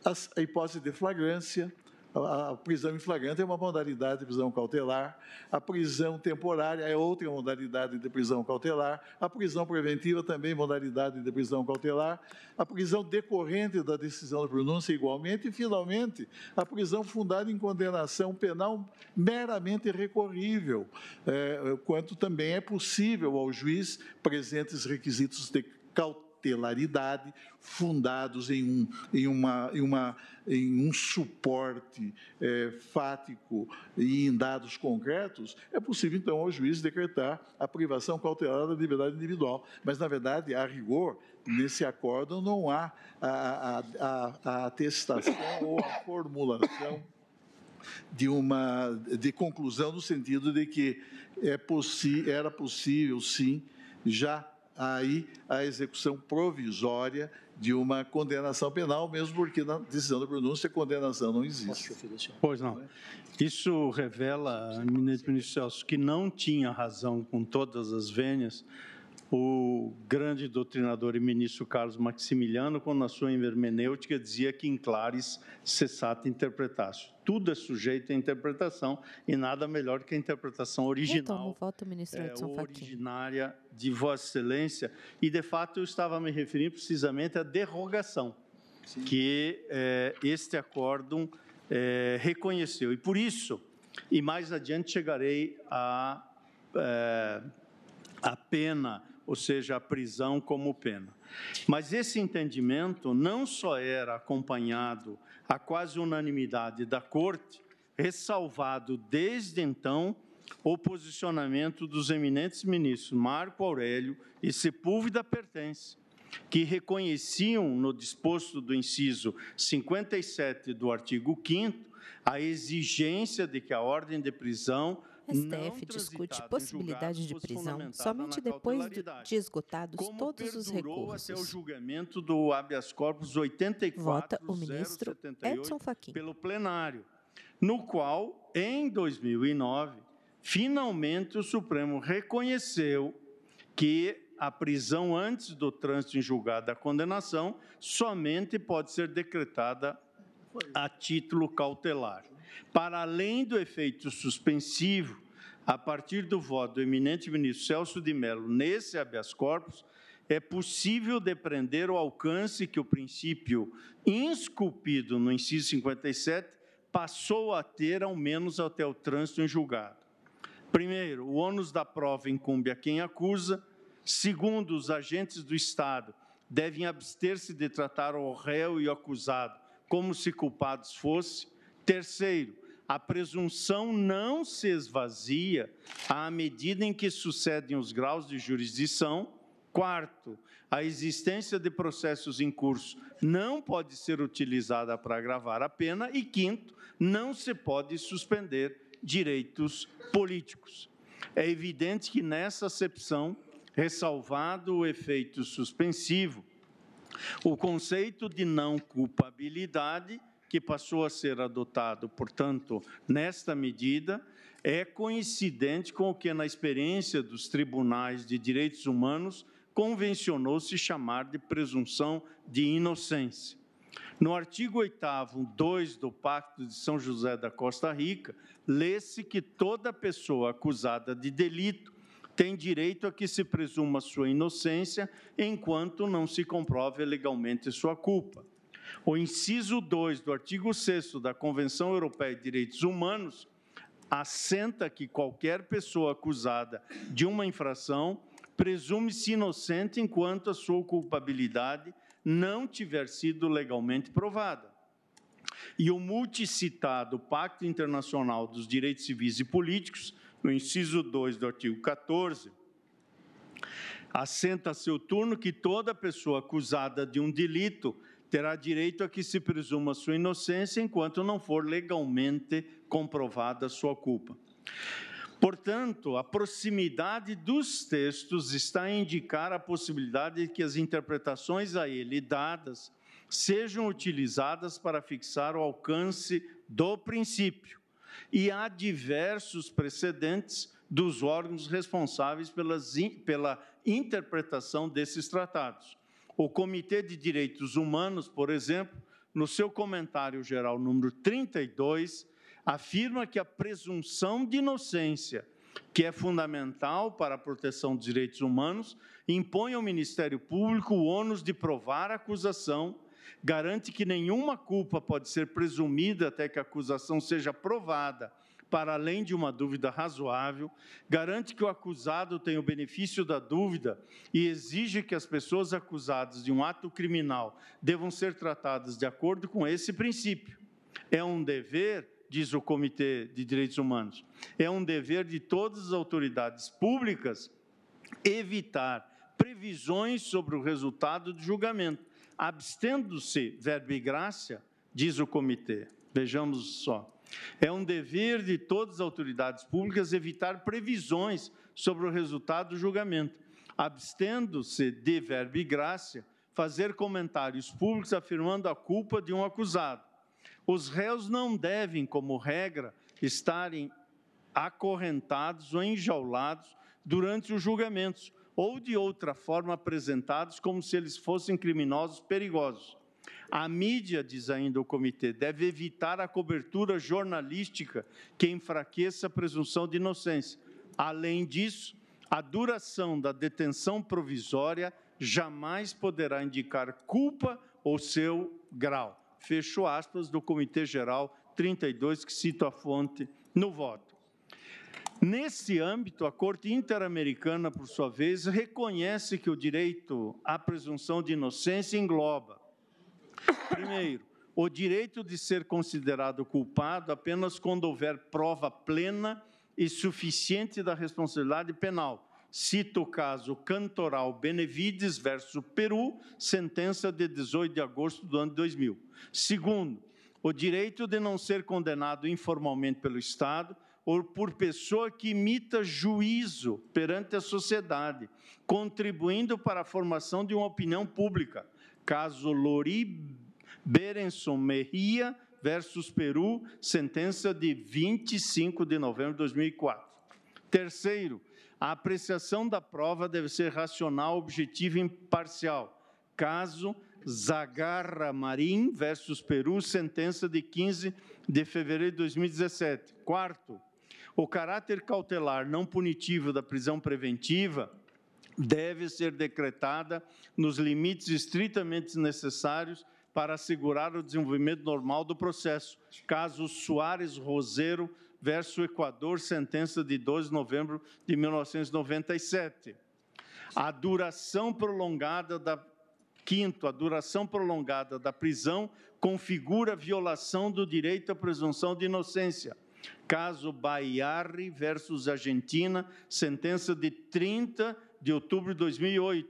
a hipótese de flagrância. A prisão em flagrante é uma modalidade de prisão cautelar, a prisão temporária é outra modalidade de prisão cautelar, a prisão preventiva também modalidade de prisão cautelar, a prisão decorrente da decisão de pronúncia igualmente, e, finalmente, a prisão fundada em condenação penal meramente recorrível, quanto também é possível ao juiz presentes requisitos de cautelaridade fundados em um suporte fático e em dados concretos, é possível, então, ao juiz decretar a privação cautelar da liberdade individual. Mas, na verdade, a rigor, nesse acórdão não há a atestação ou a formulação de conclusão no sentido de que era possível, sim, já aí a execução provisória de uma condenação penal, mesmo porque na decisão da pronúncia a condenação não existe. Pois não. Isso revela, eminente ministro Celso, que não tinha razão com todas as vênias o grande doutrinador e ministro Carlos Maximiliano, quando na sua hermenêutica dizia que in claris cessat interpretatio. Tudo é sujeito à interpretação e nada melhor que a interpretação original, voto, ministro Edson Fachin, originária de Vossa Excelência. E, de fato, eu estava me referindo precisamente à derrogação que este acórdão reconheceu. E, por isso, e mais adiante chegarei à pena, ou seja, a prisão como pena. Mas esse entendimento não só era acompanhado à quase unanimidade da Corte, ressalvado desde então o posicionamento dos eminentes ministros Marco Aurélio e Sepúlveda Pertence, que reconheciam no disposto do inciso 57 do artigo 5º a exigência de que a ordem de prisão STF discute possibilidade de prisão somente depois de esgotados todos os recursos. Até o julgamento do habeas corpus 84.078 Vota o ministro Edson Fachin pelo plenário, no qual, em 2009, finalmente o Supremo reconheceu que a prisão antes do trânsito em julgado da condenação somente pode ser decretada a título cautelar. Para além do efeito suspensivo, a partir do voto do eminente ministro Celso de Mello nesse habeas corpus, é possível depreender o alcance que o princípio esculpido no inciso 57 passou a ter, ao menos até o trânsito em julgado. Primeiro, o ônus da prova incumbe a quem acusa. Segundo, os agentes do Estado devem abster-se de tratar o réu e o acusado como se culpados fossem. Terceiro, a presunção não se esvazia à medida em que sucedem os graus de jurisdição. Quarto, a existência de processos em curso não pode ser utilizada para agravar a pena. E quinto, não se pode suspender direitos políticos. É evidente que nessa acepção, ressalvado o efeito suspensivo, o conceito de não culpabilidade, que passou a ser adotado, portanto, nesta medida, é coincidente com o que, na experiência dos tribunais de direitos humanos, convencionou-se chamar de presunção de inocência. No artigo 8º, 2 do Pacto de São José da Costa Rica, lê-se que toda pessoa acusada de delito tem direito a que se presuma sua inocência enquanto não se comprove legalmente sua culpa. O inciso 2 do artigo 6º da Convenção Europeia de Direitos Humanos assenta que qualquer pessoa acusada de uma infração presume-se inocente enquanto a sua culpabilidade não tiver sido legalmente provada. E o multicitado Pacto Internacional dos Direitos Civis e Políticos, no inciso 2 do artigo 14, assenta a seu turno que toda pessoa acusada de um delito terá direito a que se presuma sua inocência enquanto não for legalmente comprovada sua culpa. Portanto, a proximidade dos textos está a indicar a possibilidade de que as interpretações a ele dadas sejam utilizadas para fixar o alcance do princípio. E há diversos precedentes dos órgãos responsáveis pela interpretação desses tratados. O Comitê de Direitos Humanos, por exemplo, no seu comentário geral número 32, afirma que a presunção de inocência, que é fundamental para a proteção dos direitos humanos, impõe ao Ministério Público o ônus de provar a acusação, garante que nenhuma culpa pode ser presumida até que a acusação seja provada, para além de uma dúvida razoável, garante que o acusado tenha o benefício da dúvida e exige que as pessoas acusadas de um ato criminal devam ser tratadas de acordo com esse princípio. É um dever, diz o Comitê de Direitos Humanos, é um dever de todas as autoridades públicas evitar previsões sobre o resultado do julgamento, abstendo-se verba grácia, diz o comitê. Vejamos só. É um dever de todas as autoridades públicas evitar previsões sobre o resultado do julgamento, abstendo-se de verba grácia, fazer comentários públicos afirmando a culpa de um acusado. Os réus não devem, como regra, estarem acorrentados ou enjaulados durante os julgamentos, ou de outra forma apresentados como se eles fossem criminosos perigosos. A mídia, diz ainda o comitê, deve evitar a cobertura jornalística que enfraqueça a presunção de inocência. Além disso, a duração da detenção provisória jamais poderá indicar culpa ou seu grau. Fecho aspas do Comitê Geral 32, que cito a fonte no voto. Nesse âmbito, a Corte Interamericana, por sua vez, reconhece que o direito à presunção de inocência engloba, primeiro, o direito de ser considerado culpado apenas quando houver prova plena e suficiente da responsabilidade penal. Cito o caso Cantoral Benevides versus Peru, sentença de 18 de agosto do ano 2000. Segundo, o direito de não ser condenado informalmente pelo Estado ou por pessoa que imita juízo perante a sociedade, contribuindo para a formação de uma opinião pública. Caso Lori Berenson Mejia versus Peru, sentença de 25 de novembro de 2004. Terceiro, a apreciação da prova deve ser racional, objetiva e imparcial. Caso Zagarra Marim versus Peru, sentença de 15 de fevereiro de 2017. Quarto, o caráter cautelar não punitivo da prisão preventiva deve ser decretada nos limites estritamente necessários para assegurar o desenvolvimento normal do processo. Caso Soares Roseiro versus Equador, sentença de 12 de novembro de 1997. A duração prolongada da prisão configura violação do direito à presunção de inocência. Caso Baiarri versus Argentina, sentença de 30 de outubro de 2008.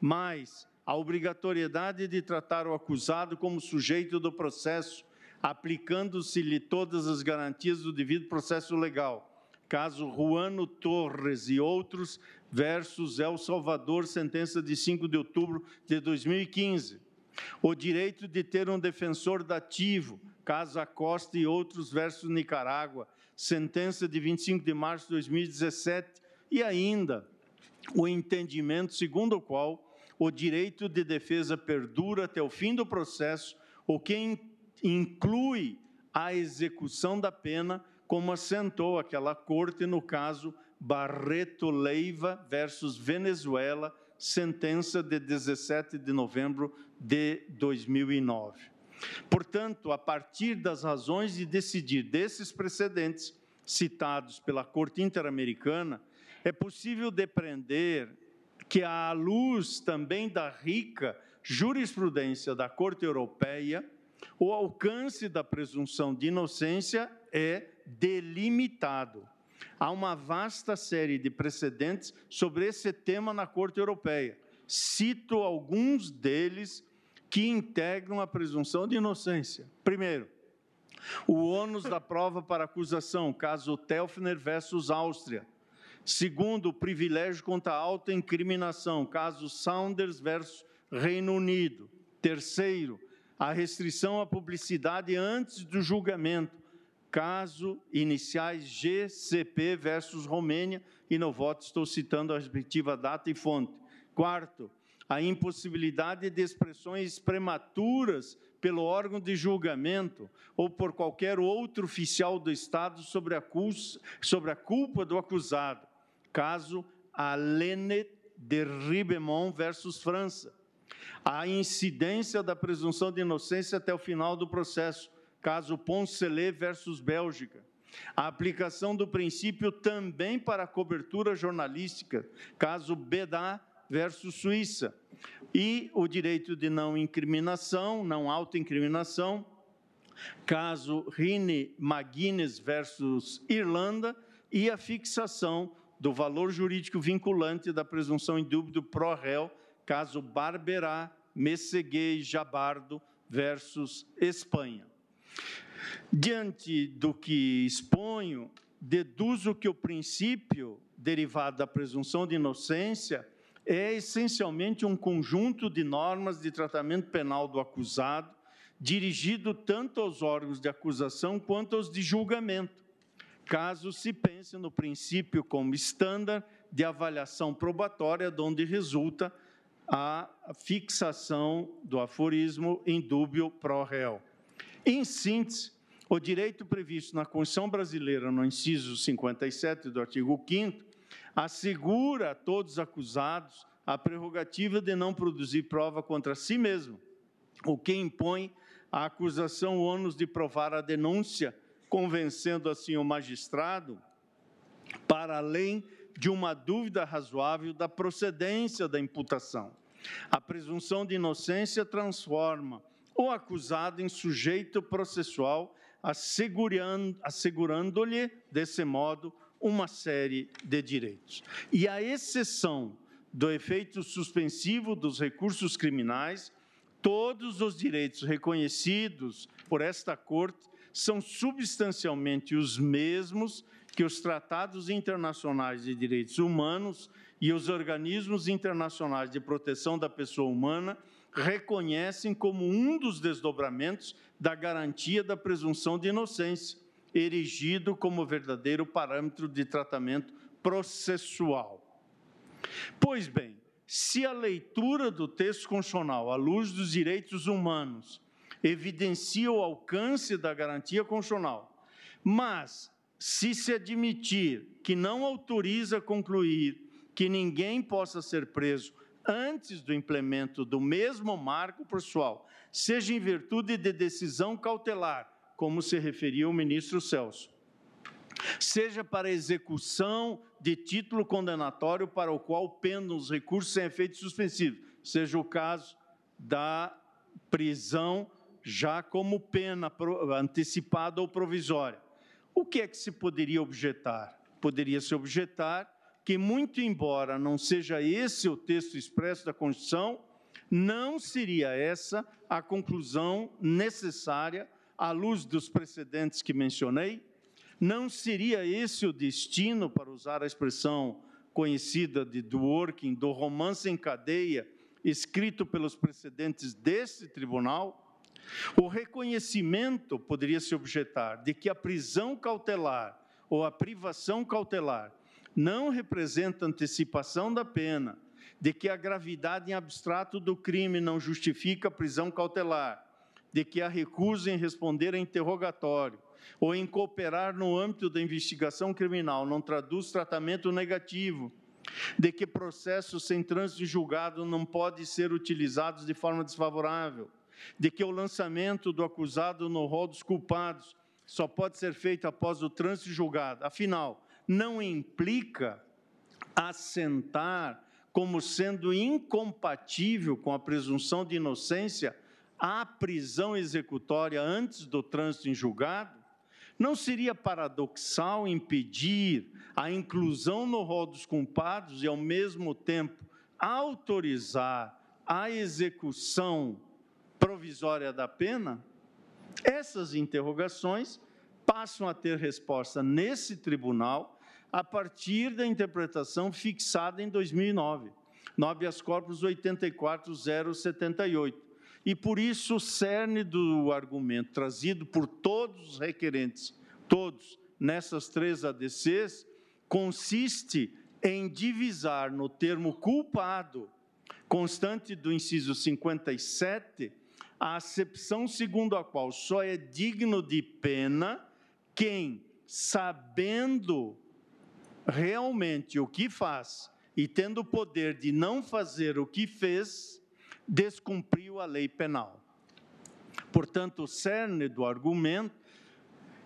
Mais a obrigatoriedade de tratar o acusado como sujeito do processo, aplicando-se-lhe todas as garantias do devido processo legal. Caso Juano Torres e outros versus El Salvador, sentença de 5 de outubro de 2015. O direito de ter um defensor dativo, caso Acosta e outros versus Nicarágua, sentença de 25 de março de 2017. E ainda o entendimento segundo o qual o direito de defesa perdura até o fim do processo, o que inclui a execução da pena, como assentou aquela corte no caso Barreto Leiva versus Venezuela, sentença de 17 de novembro de 2009. Portanto, a partir das razões de decidir desses precedentes citados pela Corte Interamericana, é possível depreender que, à luz também da rica jurisprudência da Corte Europeia, o alcance da presunção de inocência é delimitado. Há uma vasta série de precedentes sobre esse tema na Corte Europeia. Cito alguns deles que integram a presunção de inocência. Primeiro, o ônus da prova para acusação, caso Telfner versus Áustria. Segundo, o privilégio contra a autoincriminação, caso Saunders versus Reino Unido. Terceiro, a restrição à publicidade antes do julgamento, caso iniciais GCP versus Romênia, e no voto estou citando a respectiva data e fonte. Quarto, a impossibilidade de expressões prematuras pelo órgão de julgamento ou por qualquer outro oficial do Estado sobre a culpa do acusado, caso Alain de Ribemont versus França. A incidência da presunção de inocência até o final do processo, caso Poncelet versus Bélgica. A aplicação do princípio também para a cobertura jornalística, caso Bedin versus Suíça. E o direito de não incriminação, não autoincriminação, caso Rine Maguinness versus Irlanda, e a fixação do valor jurídico vinculante da presunção indúbio pro réu, caso Barberá, Messeguet e Jabardo versus Espanha. Diante do que exponho, deduzo que o princípio derivado da presunção de inocência é essencialmente um conjunto de normas de tratamento penal do acusado, dirigido tanto aos órgãos de acusação quanto aos de julgamento, caso se pense no princípio como estándar de avaliação probatória, de onde resulta a fixação do aforismo indúbio pro réu. Em síntese, o direito previsto na Constituição brasileira, no inciso 57 do artigo 5º, assegura a todos os acusados a prerrogativa de não produzir prova contra si mesmo, o que impõe à acusação o ônus de provar a denúncia, convencendo assim o magistrado, para além de uma dúvida razoável da procedência da imputação. A presunção de inocência transforma o acusado em sujeito processual, assegurando-lhe, desse modo, uma série de direitos. E a exceção do efeito suspensivo dos recursos criminais, todos os direitos reconhecidos por esta Corte são substancialmente os mesmos que os tratados internacionais de direitos humanos e os organismos internacionais de proteção da pessoa humana reconhecem como um dos desdobramentos da garantia da presunção de inocência, erigido como verdadeiro parâmetro de tratamento processual. Pois bem, se a leitura do texto constitucional, à luz dos direitos humanos, evidencia o alcance da garantia constitucional, mas se admitir que não autoriza concluir que ninguém possa ser preso antes do implemento do mesmo marco processual, seja em virtude de decisão cautelar, como se referiu o ministro Celso, seja para execução de título condenatório para o qual pendam os recursos sem efeito suspensivo, seja o caso da prisão já como pena antecipada ou provisória. O que é que se poderia objetar? Poderia-se objetar que, muito embora não seja esse o texto expresso da Constituição, não seria essa a conclusão necessária à luz dos precedentes que mencionei, não seria esse o destino, para usar a expressão conhecida de Dworkin, do romance em cadeia, escrito pelos precedentes desse tribunal. O reconhecimento, poderia-se objetar, de que a prisão cautelar ou a privação cautelar não representa antecipação da pena, de que a gravidade em abstrato do crime não justifica a prisão cautelar, de que a recusa em responder a interrogatório ou em cooperar no âmbito da investigação criminal não traduz tratamento negativo, de que processos sem trânsito de julgado não podem ser utilizados de forma desfavorável, de que o lançamento do acusado no rol dos culpados só pode ser feito após o trânsito de julgado. Afinal, não implica assentar como sendo incompatível com a presunção de inocência a prisão executória antes do trânsito em julgado? Não seria paradoxal impedir a inclusão no rol dos culpados e, ao mesmo tempo, autorizar a execução provisória da pena? Essas interrogações passam a ter resposta nesse tribunal a partir da interpretação fixada em 2009, no habeas corpus 84.078, E, por isso, o cerne do argumento trazido por todos os requerentes, todos, nessas 3 ADCs, consiste em divisar no termo culpado, constante do inciso 57, a acepção segundo a qual só é digno de pena quem, sabendo realmente o que faz e tendo o poder de não fazer o que fez, descumpriu a lei penal. Portanto, o cerne do argumento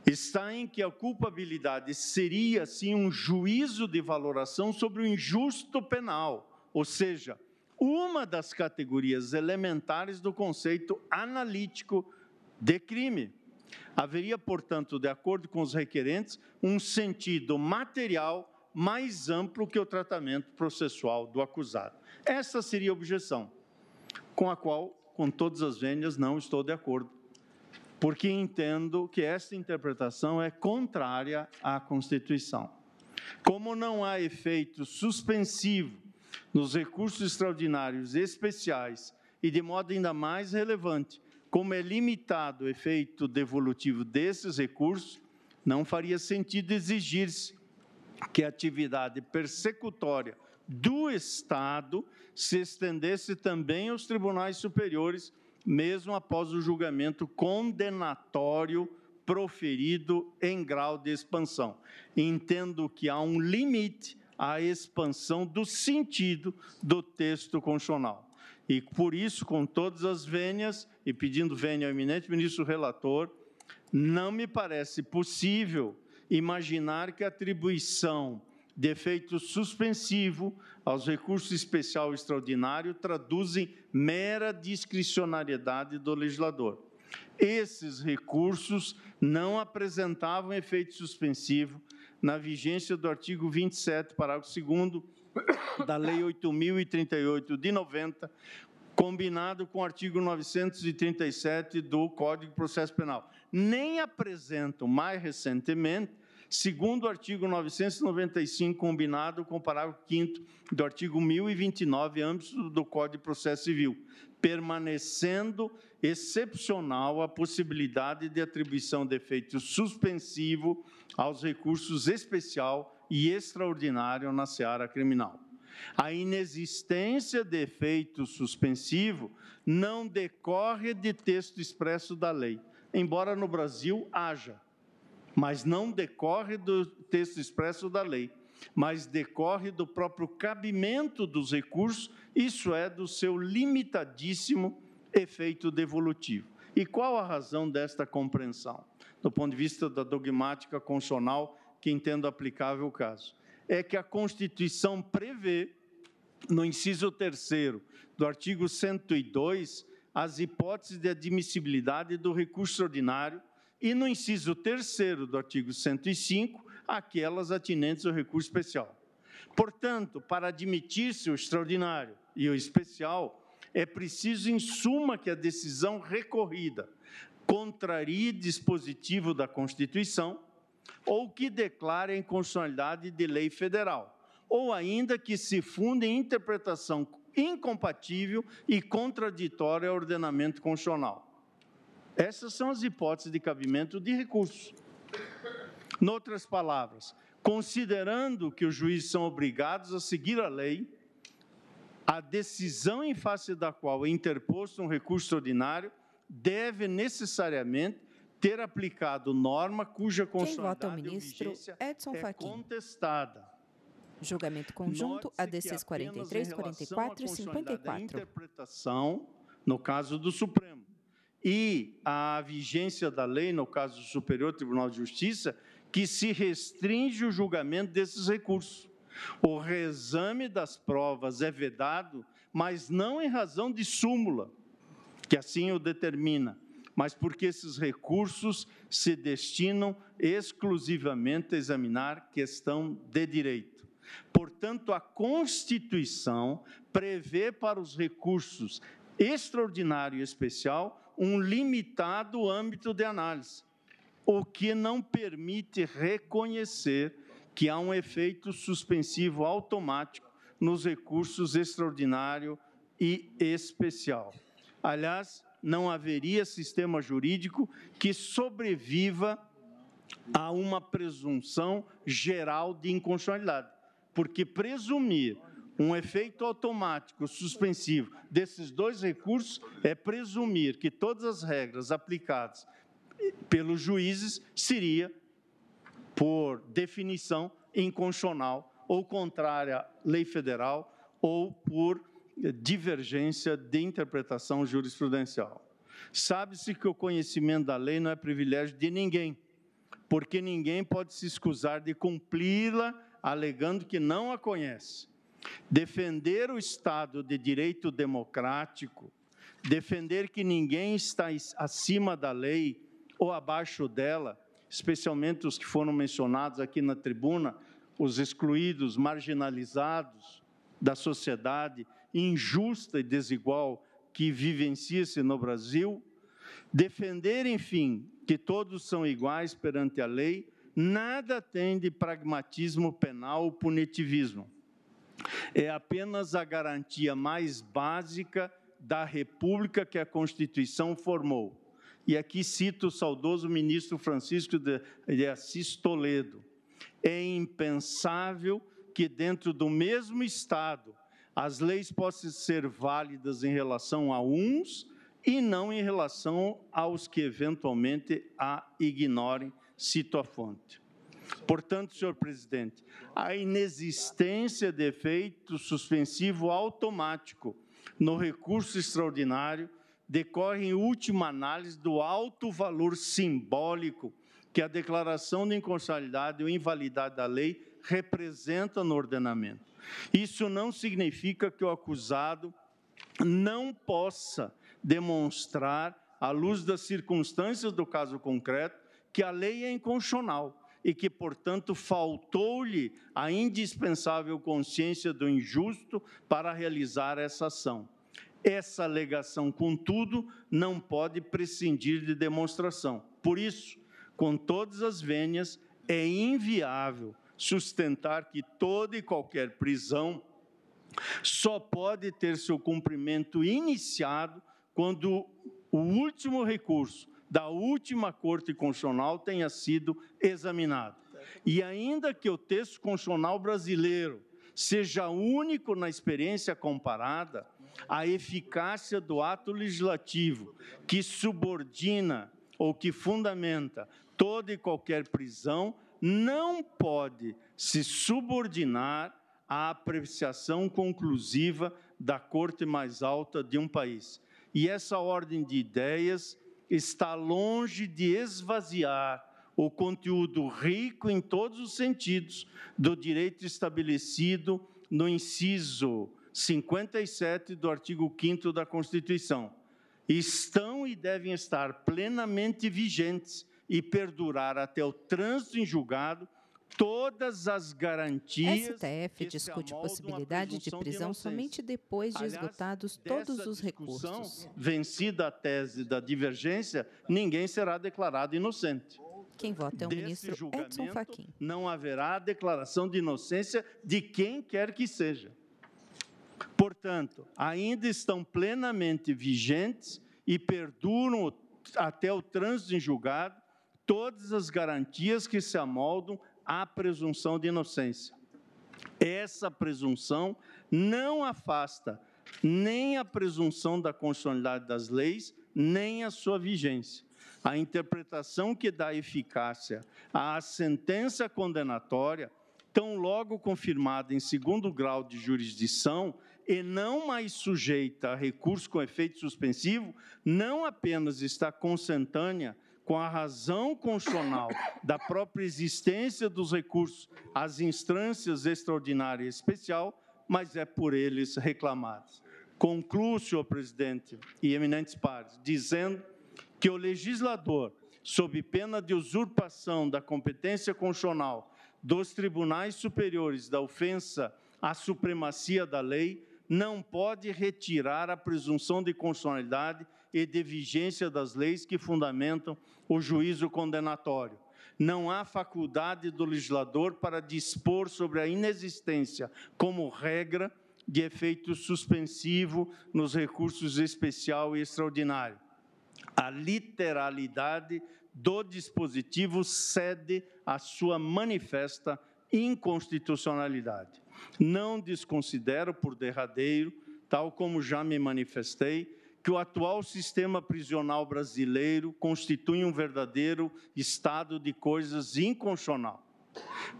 está em que a culpabilidade seria, sim, um juízo de valoração sobre o injusto penal, ou seja, uma das categorias elementares do conceito analítico de crime. Haveria, portanto, de acordo com os requerentes, um sentido material mais amplo que o tratamento processual do acusado. Essa seria a objeção, com a qual, com todas as vênias, não estou de acordo, porque entendo que esta interpretação é contrária à Constituição. Como não há efeito suspensivo nos recursos extraordinários especiais e, de modo ainda mais relevante, como é limitado o efeito devolutivo desses recursos, não faria sentido exigir-se que a atividade persecutória do Estado se estendesse também aos tribunais superiores, mesmo após o julgamento condenatório proferido em grau de expansão. Entendo que há um limite à expansão do sentido do texto constitucional. E, por isso, com todas as vênias, e pedindo vênia ao eminente ministro relator, não me parece possível imaginar que a atribuição de efeito suspensivo aos recursos especial e extraordinário traduzem mera discricionariedade do legislador. Esses recursos não apresentavam efeito suspensivo na vigência do artigo 27, parágrafo 2º da Lei 8.038 de 90, combinado com o artigo 937 do Código de Processo Penal. Nem apresentam, mais recentemente, segundo o artigo 995, combinado com o parágrafo 5º do artigo 1029, âmbito do Código de Processo Civil, permanecendo excepcional a possibilidade de atribuição de efeito suspensivo aos recursos especial e extraordinário na seara criminal. A inexistência de efeito suspensivo não decorre de texto expresso da lei, embora no Brasil haja, mas não decorre do texto expresso da lei, mas decorre do próprio cabimento dos recursos, isso é, do seu limitadíssimo efeito devolutivo. E qual a razão desta compreensão? Do ponto de vista da dogmática constitucional, que entendo aplicável o caso, é que a Constituição prevê, no inciso 3º do artigo 102, as hipóteses de admissibilidade do recurso extraordinário e, no inciso 3º do artigo 105, aquelas atinentes ao recurso especial. Portanto, para admitir-se o extraordinário e o especial, é preciso, em suma, que a decisão recorrida contrarie dispositivo da Constituição ou que declare a inconstitucionalidade de lei federal, ou ainda que se funde em interpretação incompatível e contraditória ao ordenamento constitucional. Essas são as hipóteses de cabimento de recurso. Noutras palavras, considerando que os juízes são obrigados a seguir a lei, a decisão em face da qual é interposto um recurso extraordinário deve necessariamente ter aplicado norma cuja constitucionalidade ou vigência é contestada. Julgamento conjunto, ADCs 43, 44 e 54. A interpretação, no caso do Supremo, e a vigência da lei, no caso do Superior Tribunal de Justiça, que se restringe o julgamento desses recursos. O reexame das provas é vedado, mas não em razão de súmula, que assim o determina, mas porque esses recursos se destinam exclusivamente a examinar questão de direito. Portanto, a Constituição prevê para os recursos extraordinário e especial um limitado âmbito de análise, o que não permite reconhecer que há um efeito suspensivo automático nos recursos extraordinário e especial. Aliás, não haveria sistema jurídico que sobreviva a uma presunção geral de inconstitucionalidade, porque presumir um efeito automático suspensivo desses dois recursos é presumir que todas as regras aplicadas pelos juízes seria, por definição, inconstitucional ou contrária à lei federal ou por divergência de interpretação jurisprudencial. Sabe-se que o conhecimento da lei não é privilégio de ninguém, porque ninguém pode se escusar de cumpri-la alegando que não a conhece. Defender o Estado de direito democrático, defender que ninguém está acima da lei ou abaixo dela, especialmente os que foram mencionados aqui na tribuna, os excluídos, marginalizados da sociedade injusta e desigual que vivencia-se no Brasil, defender, enfim, que todos são iguais perante a lei, nada tem de pragmatismo penal ou punitivismo. É apenas a garantia mais básica da República que a Constituição formou. E aqui cito o saudoso ministro Francisco de Assis Toledo. É impensável que dentro do mesmo Estado as leis possam ser válidas em relação a uns e não em relação aos que eventualmente a ignorem, cito a fonte. Portanto, senhor presidente, a inexistência de efeito suspensivo automático no recurso extraordinário decorre, em última análise, do alto valor simbólico que a declaração de inconstitucionalidade ou invalidade da lei representa no ordenamento. Isso não significa que o acusado não possa demonstrar, à luz das circunstâncias do caso concreto, que a lei é inconstitucional e que, portanto, faltou-lhe a indispensável consciência do injusto para realizar essa ação. Essa alegação, contudo, não pode prescindir de demonstração. Por isso, com todas as vênias, é inviável sustentar que toda e qualquer prisão só pode ter seu cumprimento iniciado quando o último recurso da última Corte Constitucional tenha sido examinado. E ainda que o texto constitucional brasileiro seja único na experiência comparada, a eficácia do ato legislativo que subordina ou que fundamenta toda e qualquer prisão não pode se subordinar à apreciação conclusiva da Corte mais alta de um país. E essa ordem de ideias está longe de esvaziar o conteúdo rico em todos os sentidos do direito estabelecido no inciso 57 do artigo 5º da Constituição. Estão e devem estar plenamente vigentes e perdurar até o trânsito em julgado todas as garantias. STF discute possibilidade de prisão somente depois de esgotados todos os recursos. Vencida a tese da divergência, ninguém será declarado inocente. Quem vota é o ministro Edson Fachin. Não haverá declaração de inocência de quem quer que seja. Portanto, ainda estão plenamente vigentes e perduram até o trânsito em julgado todas as garantias que se amoldam à presunção de inocência. Essa presunção não afasta nem a presunção da constitucionalidade das leis, nem a sua vigência. A interpretação que dá eficácia à sentença condenatória, tão logo confirmada em segundo grau de jurisdição e não mais sujeita a recurso com efeito suspensivo, não apenas está consentânea com a razão constitucional da própria existência dos recursos às instâncias extraordinária e especial, mas é por eles reclamados. Concluo, senhor presidente e eminentes pares, dizendo que o legislador, sob pena de usurpação da competência constitucional dos tribunais superiores da ofensa à supremacia da lei, não pode retirar a presunção de constitucionalidade e de vigência das leis que fundamentam o juízo condenatório. Não há faculdade do legislador para dispor sobre a inexistência, como regra, de efeito suspensivo nos recursos especial e extraordinário. A literalidade do dispositivo cede à sua manifesta inconstitucionalidade. Não desconsidero, por derradeiro, tal como já me manifestei, que o atual sistema prisional brasileiro constitui um verdadeiro estado de coisas inconstitucional.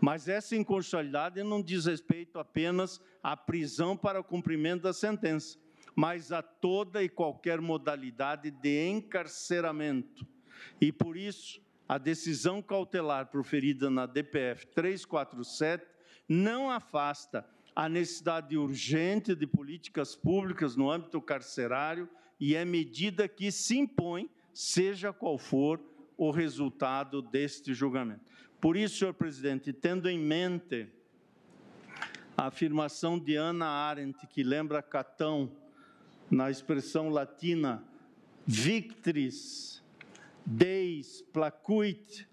Mas essa inconstitucionalidade não diz respeito apenas à prisão para o cumprimento da sentença, mas a toda e qualquer modalidade de encarceramento. E, por isso, a decisão cautelar proferida na DPF 347 não afasta a necessidade urgente de políticas públicas no âmbito carcerário e é medida que se impõe, seja qual for o resultado deste julgamento. Por isso, senhor presidente, tendo em mente a afirmação de Hannah Arendt, que lembra Catão, na expressão latina, victris deis placuit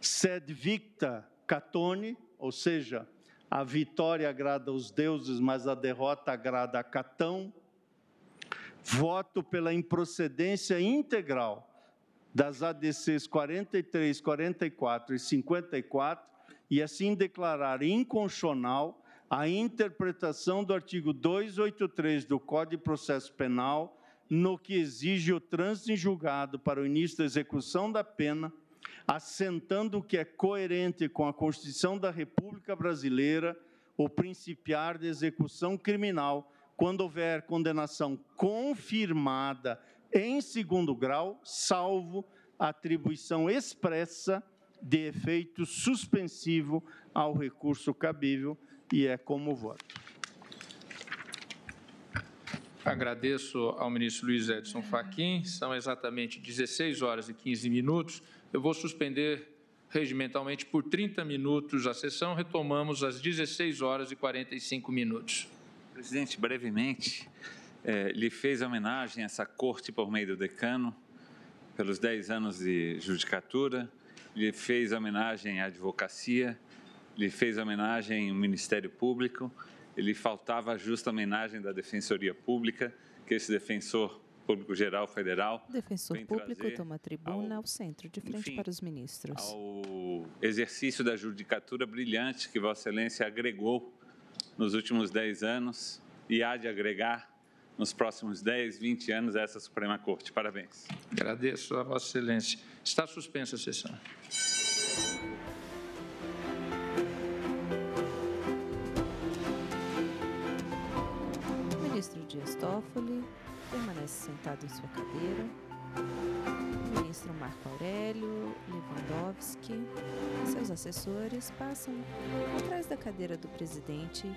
sed victa Catone, ou seja, a vitória agrada aos deuses, mas a derrota agrada a Catão, voto pela improcedência integral das ADCs 43, 44 e 54 e assim declarar inconstitucional a interpretação do artigo 283 do Código de Processo Penal, no que exige o trânsito em julgado para o início da execução da pena, assentando o que é coerente com a Constituição da República Brasileira, o principiar de execução criminal, quando houver condenação confirmada em segundo grau, salvo atribuição expressa de efeito suspensivo ao recurso cabível, e é como voto. Agradeço ao ministro Luiz Edson Fachin. São exatamente 16 horas e 15 minutos. Eu vou suspender regimentalmente por 30 minutos a sessão. Retomamos às 16 horas e 45 minutos. Presidente, brevemente, lhe fez homenagem a essa corte por meio do decano pelos 10 anos de judicatura, lhe fez homenagem à advocacia, lhe fez homenagem ao Ministério Público, e lhe faltava a justa homenagem da Defensoria Pública, que esse defensor público-geral federal... O defensor público toma a tribuna ao centro, de frente para os ministros. Ao exercício da judicatura brilhante que Vossa Excelência agregou nos últimos 10 anos e há de agregar nos próximos 10, 20 anos a essa Suprema Corte. Parabéns. Agradeço a Vossa Excelência. Está suspensa a sessão. Ministro Dias Toffoli permanece sentado em sua cadeira. O ministro Marco Aurélio Lewandowski e seus assessores passam atrás da cadeira do presidente